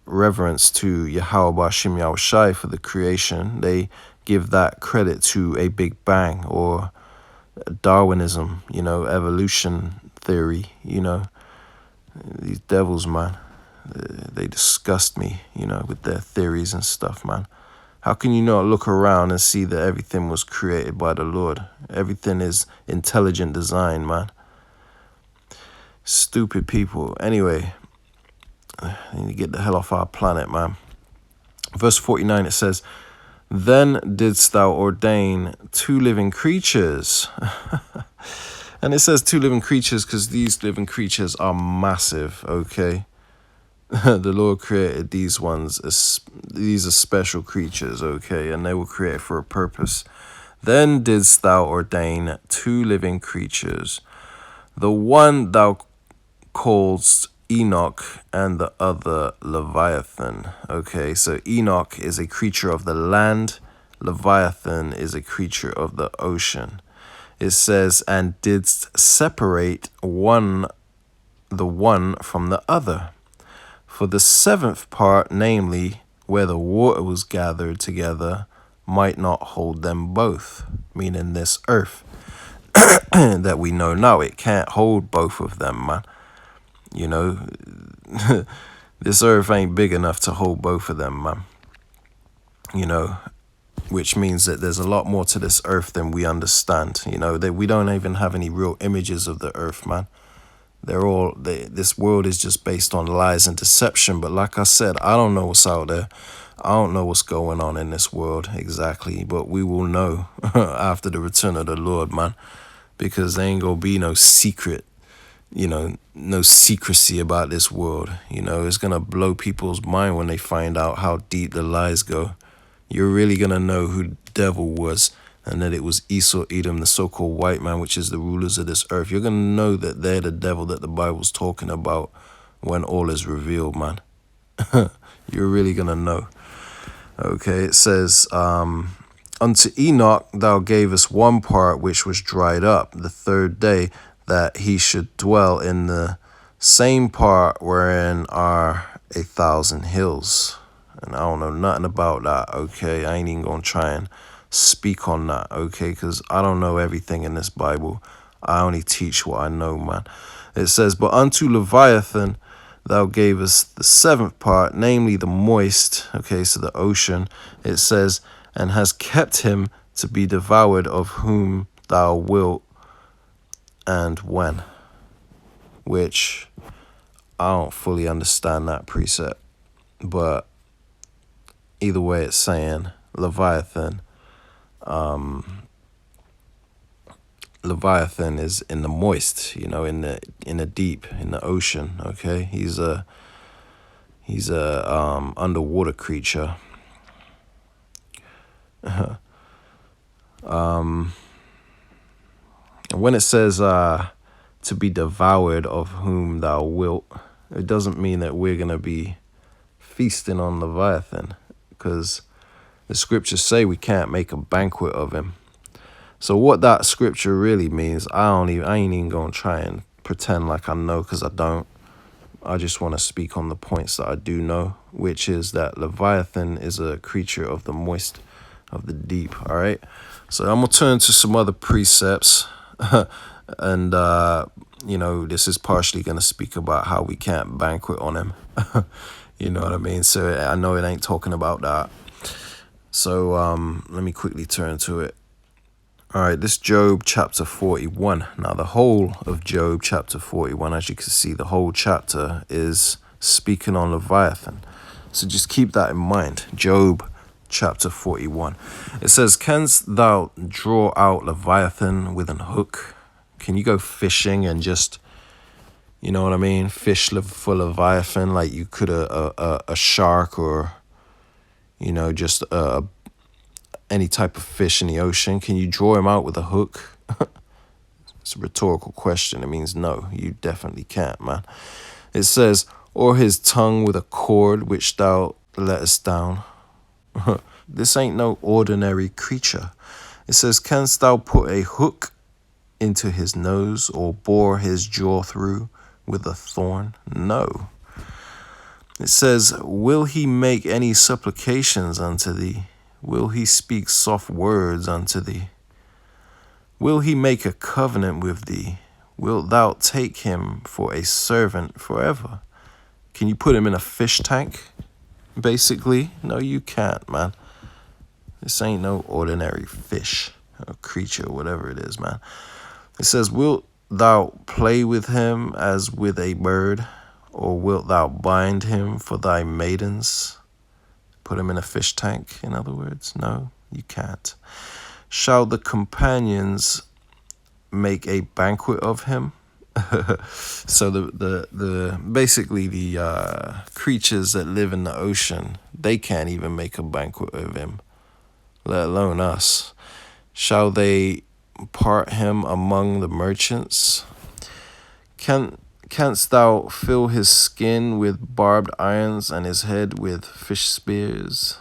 reverence to Yahweh Bashim Yahushai for the creation. They give that credit to a Big Bang or Darwinism, evolution theory. These devils, man, they disgust me, with their theories and stuff, man. How can you not look around and see that everything was created by the Lord? Everything is intelligent design, man. Stupid people. Anyway, I need to get the hell off our planet, man. Verse 49, it says, then didst thou ordain 2 living creatures. And it says 2 living creatures because these living creatures are massive, okay? The Lord created these ones. These are special creatures, okay? And they were created for a purpose. Then didst thou ordain 2 living creatures. The one thou callest Enoch and the other Leviathan. Okay, so Enoch is a creature of the land. Leviathan is a creature of the ocean. It says, and didst separate the one from the other. For the 7th part, namely, where the water was gathered together, might not hold them both, meaning this earth that we know now. It can't hold both of them, man. This earth ain't big enough to hold both of them, man. Which means that there's a lot more to this earth than we understand. That we don't even have any real images of the earth, man. This world is just based on lies and deception. But like I said, I don't know what's out there. I don't know what's going on in this world exactly. But we will know after the return of the Lord, man. Because there ain't gonna be no secret, no secrecy about this world. It's gonna blow people's mind when they find out how deep the lies go. You're really gonna know who the devil was, and that it was Esau, Edom, the so-called white man, which is the rulers of this earth. You're going to know that they're the devil that the Bible's talking about when all is revealed, man. You're really going to know. Okay, it says, unto Enoch thou gavest 1 part which was dried up the 3rd day, that he should dwell in the same part wherein are 1,000 hills. And I don't know nothing about that, okay? I ain't even going to try and speak on that, okay? Because I don't know everything in this Bible. I only teach what I know, man. It says, but unto Leviathan thou gavest the 7th part, namely the moist, okay, so the ocean. It says, and has kept him to be devoured, of whom thou wilt and when. Which I don't fully understand that precept, but either way it's saying Leviathan. Leviathan is in the moist, in the deep, in the ocean. Okay, he's a underwater creature. And when it says to be devoured, of whom thou wilt, it doesn't mean that we're gonna be feasting on Leviathan, because the scriptures say we can't make a banquet of him. So what that scripture really means, I ain't even gonna try and pretend like I know, because I don't. I just want to speak on the points that I do know, which is that Leviathan is a creature of the moist, of the deep. All right. So I'm gonna turn to some other precepts, and this is partially gonna speak about how we can't banquet on him. You know what I mean? So I know it ain't talking about that. So let me quickly turn to it. All right, this Job chapter 41. Now, the whole of Job chapter 41, as you can see, the whole chapter is speaking on Leviathan. So just keep that in mind. Job chapter 41. It says, canst thou draw out Leviathan with an hook? Can you go fishing and just, you know what I mean, fish for Leviathan like you could a shark or, you know, just any type of fish in the ocean? Can you draw him out with a hook? It's a rhetorical question. It means no, you definitely can't, man. It says, or his tongue with a cord which thou lettest down. This ain't no ordinary creature. It says, canst thou put a hook into his nose or bore his jaw through with a thorn? No. It says, will he make any supplications unto thee? Will he speak soft words unto thee? Will he make a covenant with thee? Wilt thou take him for a servant forever? Can you put him in a fish tank, basically? No, you can't, man. This ain't no ordinary fish or creature, whatever it is, man. It says, wilt thou play with him as with a bird, or wilt thou bind him for thy maidens? Put him in a fish tank, in other words? No, you can't. Shall the companions make a banquet of him? So the basically the creatures that live in the ocean, they can't even make a banquet of him, let alone us. Shall they part him among the merchants? Canst thou fill his skin with barbed irons and his head with fish spears?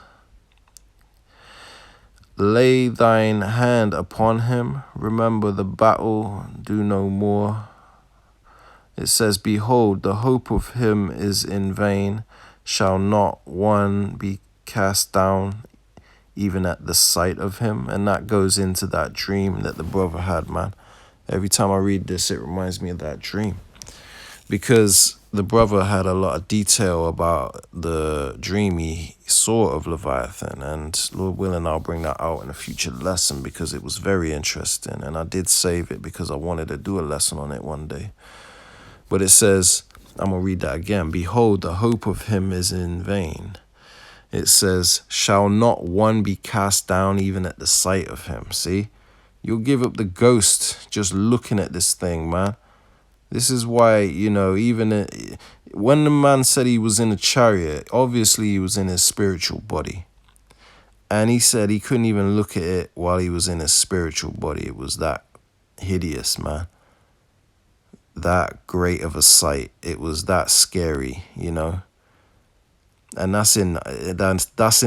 Lay thine hand upon him, remember the battle, do no more. It says, behold, the hope of him is in vain, shall not one be cast down even at the sight of him? And that goes into that dream that the brother had, man. Every time I read this, it reminds me of that dream. Because the brother had a lot of detail about the dream he saw of Leviathan, and Lord willing, I'll bring that out in a future lesson because it was very interesting, and I did save it because I wanted to do a lesson on it one day. But it says, I'm going to read that again. Behold, the hope of him is in vain. It says, shall not one be cast down even at the sight of him? See, you'll give up the ghost just looking at this thing, man. This is why, you know, even when the man said he was in a chariot, obviously he was in his spiritual body. And he said he couldn't even look at it while he was in his spiritual body. It was that hideous, man. That great of a sight. It was that scary, you know. And that's in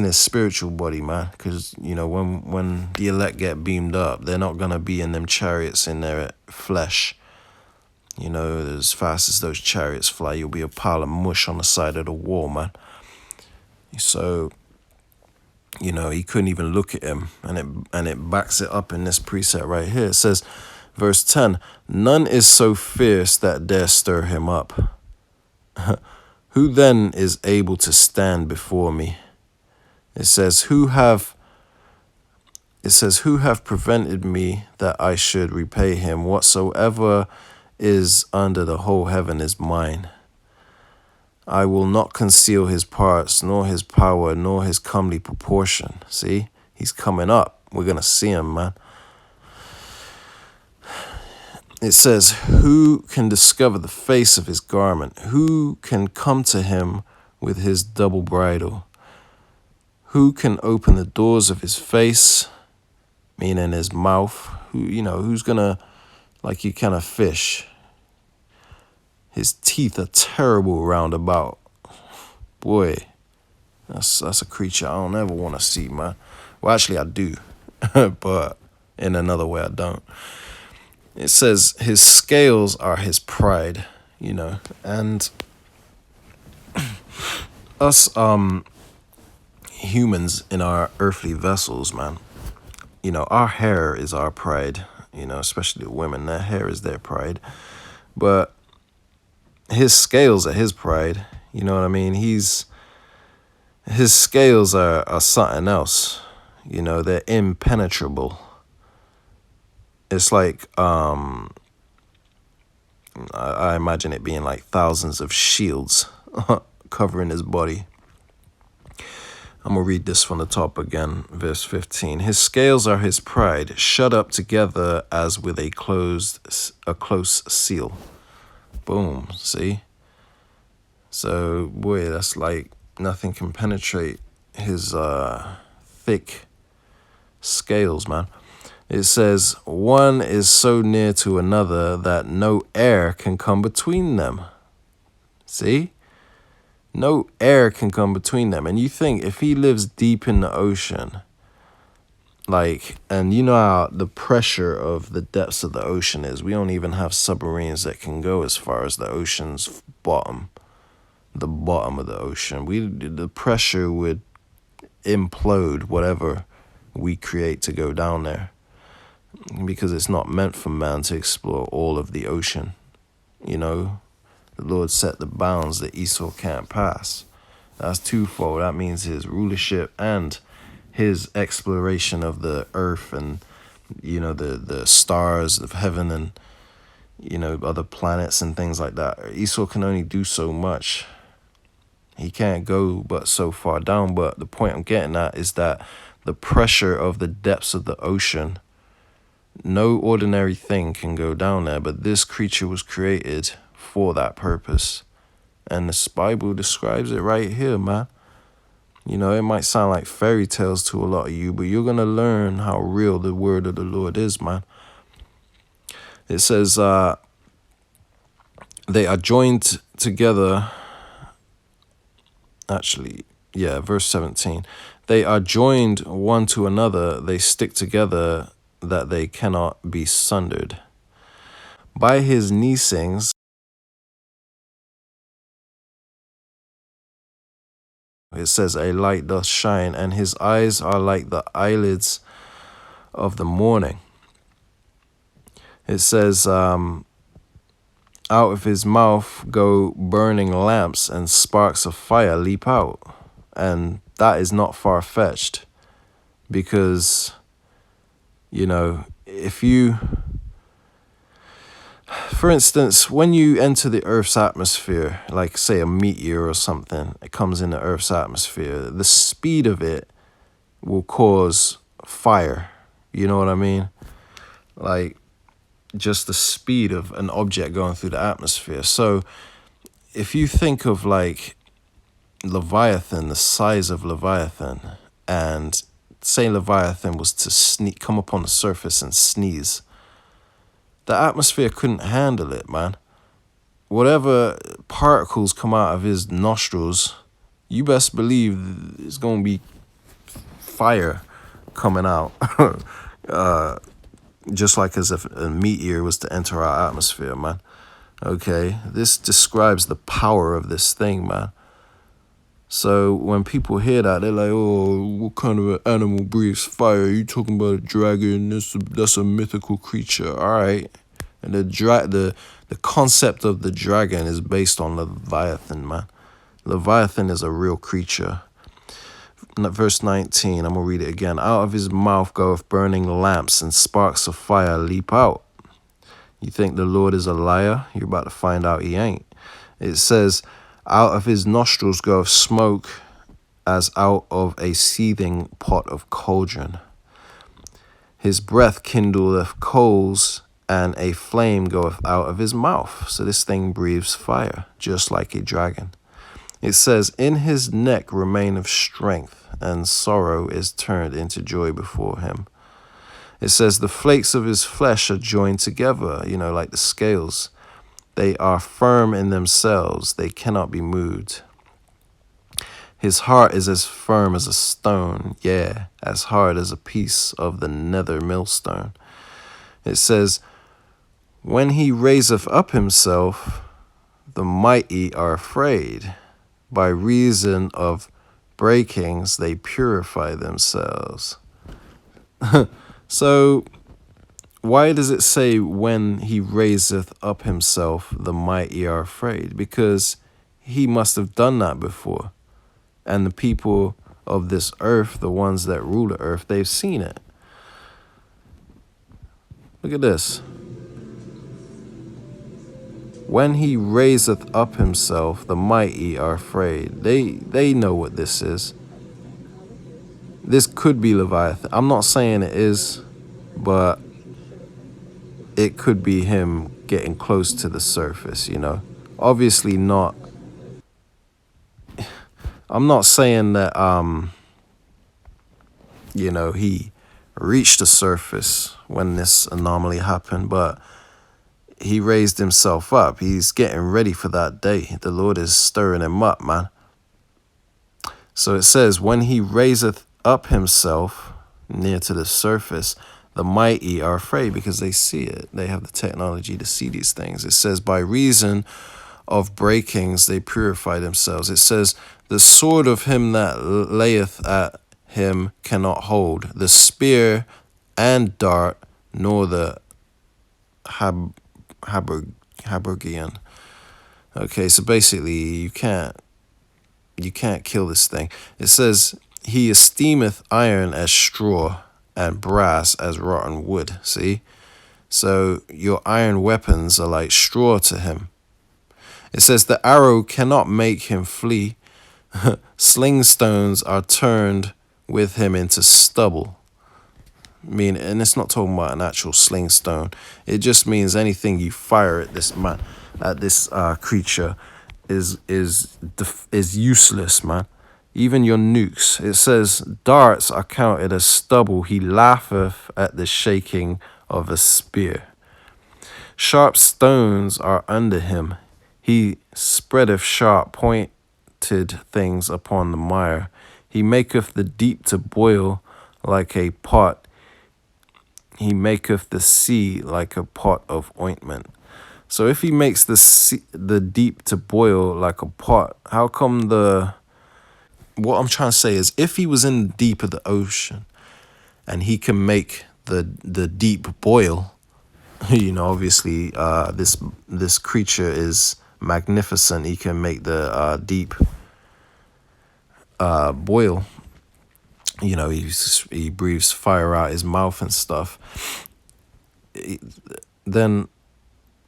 his spiritual body, man. Because, you know, when the elect get beamed up, they're not going to be in them chariots in their flesh. You know, as fast as those chariots fly, you'll be a pile of mush on the side of the wall, man. So, you know, he couldn't even look at him. And it backs it up in this precept right here. It says, verse 10, none is so fierce that dare stir him up. Who then is able to stand before me? It says, who have prevented me that I should repay him? Whatsoever is under the whole heaven is mine. I will not conceal his parts, nor his power, nor his comely proportion. See, he's coming up. We're going to see him, man. It says, who can discover the face of his garment? Who can come to him with his double bridle? Who can open the doors of his face, meaning his mouth? Who's going to, like you kind of fish? His teeth are terrible round about. Boy, that's a creature I don't ever want to see, man. Well, actually, I do, but in another way, I don't. It says his scales are his pride, you know, and us humans in our earthly vessels, man, you know, our hair is our pride, you know, especially the women, their hair is their pride, but his scales are his pride, you know what I mean? His scales are something else, you know, they're impenetrable. It's like, I imagine it being like thousands of shields covering his body. I'm going to read this from the top again, verse 15. His scales are his pride, shut up together as with a close seal. Boom, see? So, boy, that's like nothing can penetrate his thick scales, man. It says, one is so near to another that no air can come between them. See? No air can come between them. And you think if he lives deep in the ocean, like, and you know how the pressure of the depths of the ocean is. We don't even have submarines that can go as far as the ocean's bottom, the bottom of the ocean. The pressure would implode whatever we create to go down there, because it's not meant for man to explore all of the ocean. You know, the Lord set the bounds that Esau can't pass. That's twofold. That means his rulership and his exploration of the earth and, you know, the stars of heaven and, you know, other planets and things like that. Esau can only do so much. He can't go but so far down. But the point I'm getting at is that the pressure of the depths of the ocean, no ordinary thing can go down there, but this creature was created for that purpose. And this Bible describes it right here, man. You know, it might sound like fairy tales to a lot of you, but you're going to learn how real the word of the Lord is, man. It says, they are joined together. Actually, yeah, verse 17. They are joined one to another. They stick together that they cannot be sundered. By his neesings, it says, a light doth shine, and his eyes are like the eyelids of the morning. It says, out of his mouth go burning lamps, and sparks of fire leap out. And that is not far-fetched, because, you know, if you, for instance, when you enter the Earth's atmosphere, like say a meteor or something, it comes in the Earth's atmosphere, the speed of it will cause fire. You know what I mean? Like, just the speed of an object going through the atmosphere. So if you think of like Leviathan, the size of Leviathan, and say Leviathan was to come up on the surface and sneeze, the atmosphere couldn't handle it, man. Whatever particles come out of his nostrils, you best believe it's going to be fire coming out. Just like as if a meteor was to enter our atmosphere, man. Okay, this describes the power of this thing, man. So when people hear that, they're like, oh, what kind of an animal breathes fire? You talking about a dragon? That's a mythical creature. All right. And the concept of the dragon is based on Leviathan, man. Leviathan is a real creature. Verse 19, I'm going to read it again. Out of his mouth goeth burning lamps, and sparks of fire leap out. You think the Lord is a liar? You're about to find out he ain't. It says, out of his nostrils goeth smoke as out of a seething pot of cauldron. His breath kindleth coals, and a flame goeth out of his mouth. So this thing breathes fire, just like a dragon. It says, in his neck remaineth strength, and sorrow is turned into joy before him. It says, the flakes of his flesh are joined together, you know, like the scales. They are firm in themselves, they cannot be moved. His heart is as firm as a stone, yeah, as hard as a piece of the nether millstone. It says, when he raiseth up himself, the mighty are afraid. By reason of breakings, they purify themselves. So, why does it say when he raiseth up himself, the mighty are afraid? Because he must have done that before. And the people of this earth, the ones that rule the earth, they've seen it. Look at this. When he raiseth up himself, the mighty are afraid. They know what this is. this could be Leviathan. I'm not saying it is, but it could be him getting close to the surface, you know. Obviously not. I'm not saying that, you know, he reached the surface when this anomaly happened, but he raised himself up. He's getting ready for that day. The Lord is stirring him up, man. So it says, when he raiseth up himself near to the surface, the mighty are afraid because they see it. They have the technology to see these things. It says, by reason of breakings, they purify themselves. It says, the sword of him that layeth at him cannot hold, the spear and dart, nor the habergeon. Okay, so basically you can't kill this thing. It says, he esteemeth iron as straw and brass as rotten wood. See? So your iron weapons are like straw to him. It says, the arrow cannot make him flee. Sling stones are turned with him into stubble. And it's not talking about an actual sling stone. It just means anything you fire at this man, at this creature, is useless, man. Even your nukes. It says, darts are counted as stubble. He laugheth at the shaking of a spear. Sharp stones are under him. He spreadeth sharp pointed things upon the mire. He maketh the deep to boil like a pot. He maketh the sea like a pot of ointment. So if he makes the deep to boil like a pot, how come what I'm trying to say is, if he was in the deep of the ocean and he can make the deep boil, you know, obviously this creature is magnificent. He can make the deep boil. You know, he breathes fire out his mouth and stuff. Then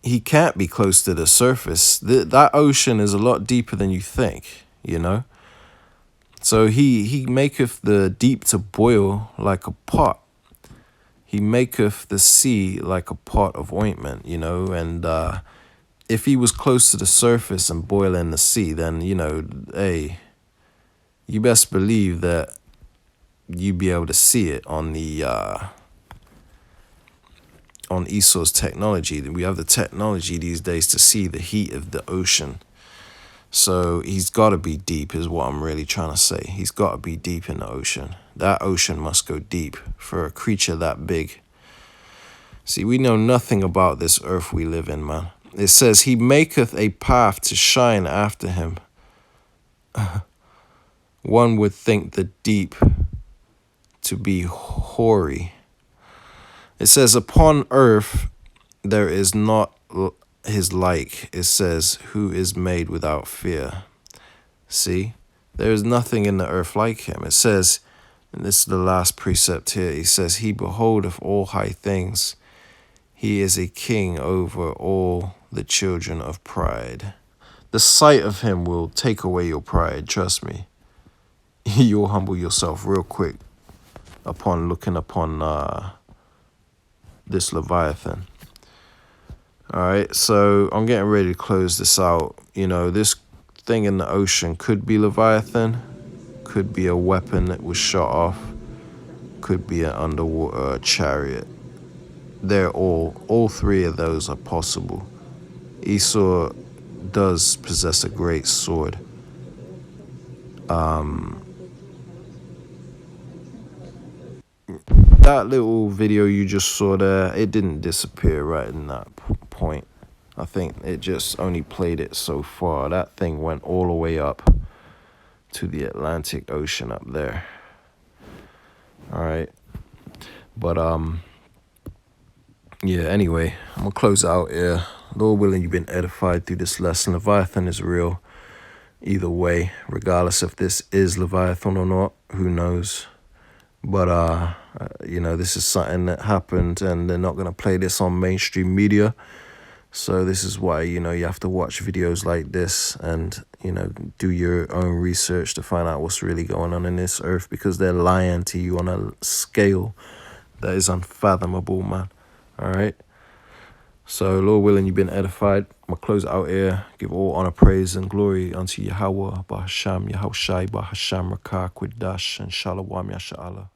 he can't be close to the surface. That ocean is a lot deeper than you think, you know. So he maketh the deep to boil like a pot. He maketh the sea like a pot of ointment, you know. And if he was close to the surface and boiling the sea, then, you know, hey, you best believe that you'd be able to see it on the on Esau's technology. We have the technology these days to see the heat of the ocean. So he's got to be deep is what I'm really trying to say. He's got to be deep in the ocean. That ocean must go deep for a creature that big. See, we know nothing about this earth we live in, man. It says, he maketh a path to shine after him. One would think the deep to be hoary. It says, upon earth there is not his like. It says, who is made without fear. See, there is nothing in the earth like him. It says, and this is the last precept here, he says, he beholdeth all high things. He is a king over all the children of pride. The sight of him will take away your pride, trust me. You'll humble yourself real quick upon looking upon this Leviathan. All right, so I'm getting ready to close this out. You know, this thing in the ocean could be Leviathan, could be a weapon that was shot off, could be an underwater chariot. They're all three of those are possible. Esau does possess a great sword. That little video you just saw there, it didn't disappear right in that point. I think it just only played it so far. That thing went all the way up to the Atlantic Ocean up there. All right. But, yeah, anyway, I'm going to close out here. Lord willing, you've been edified through this lesson. Leviathan is real. Either way, regardless if this is Leviathan or not, who knows? But, you know, this is something that happened, and they're not going to play this on mainstream media. So this is why, you know, you have to watch videos like this and, you know, do your own research to find out what's really going on in this earth, because they're lying to you on a scale that is unfathomable, man. All right. So, Lord willing, you've been edified. I'm going to close it out here. Give all honor, praise, and glory unto Yahweh, Bahasham, Yahushai, Bahasham, Rakah, Quidash, and Shalom, Yasha'Allah.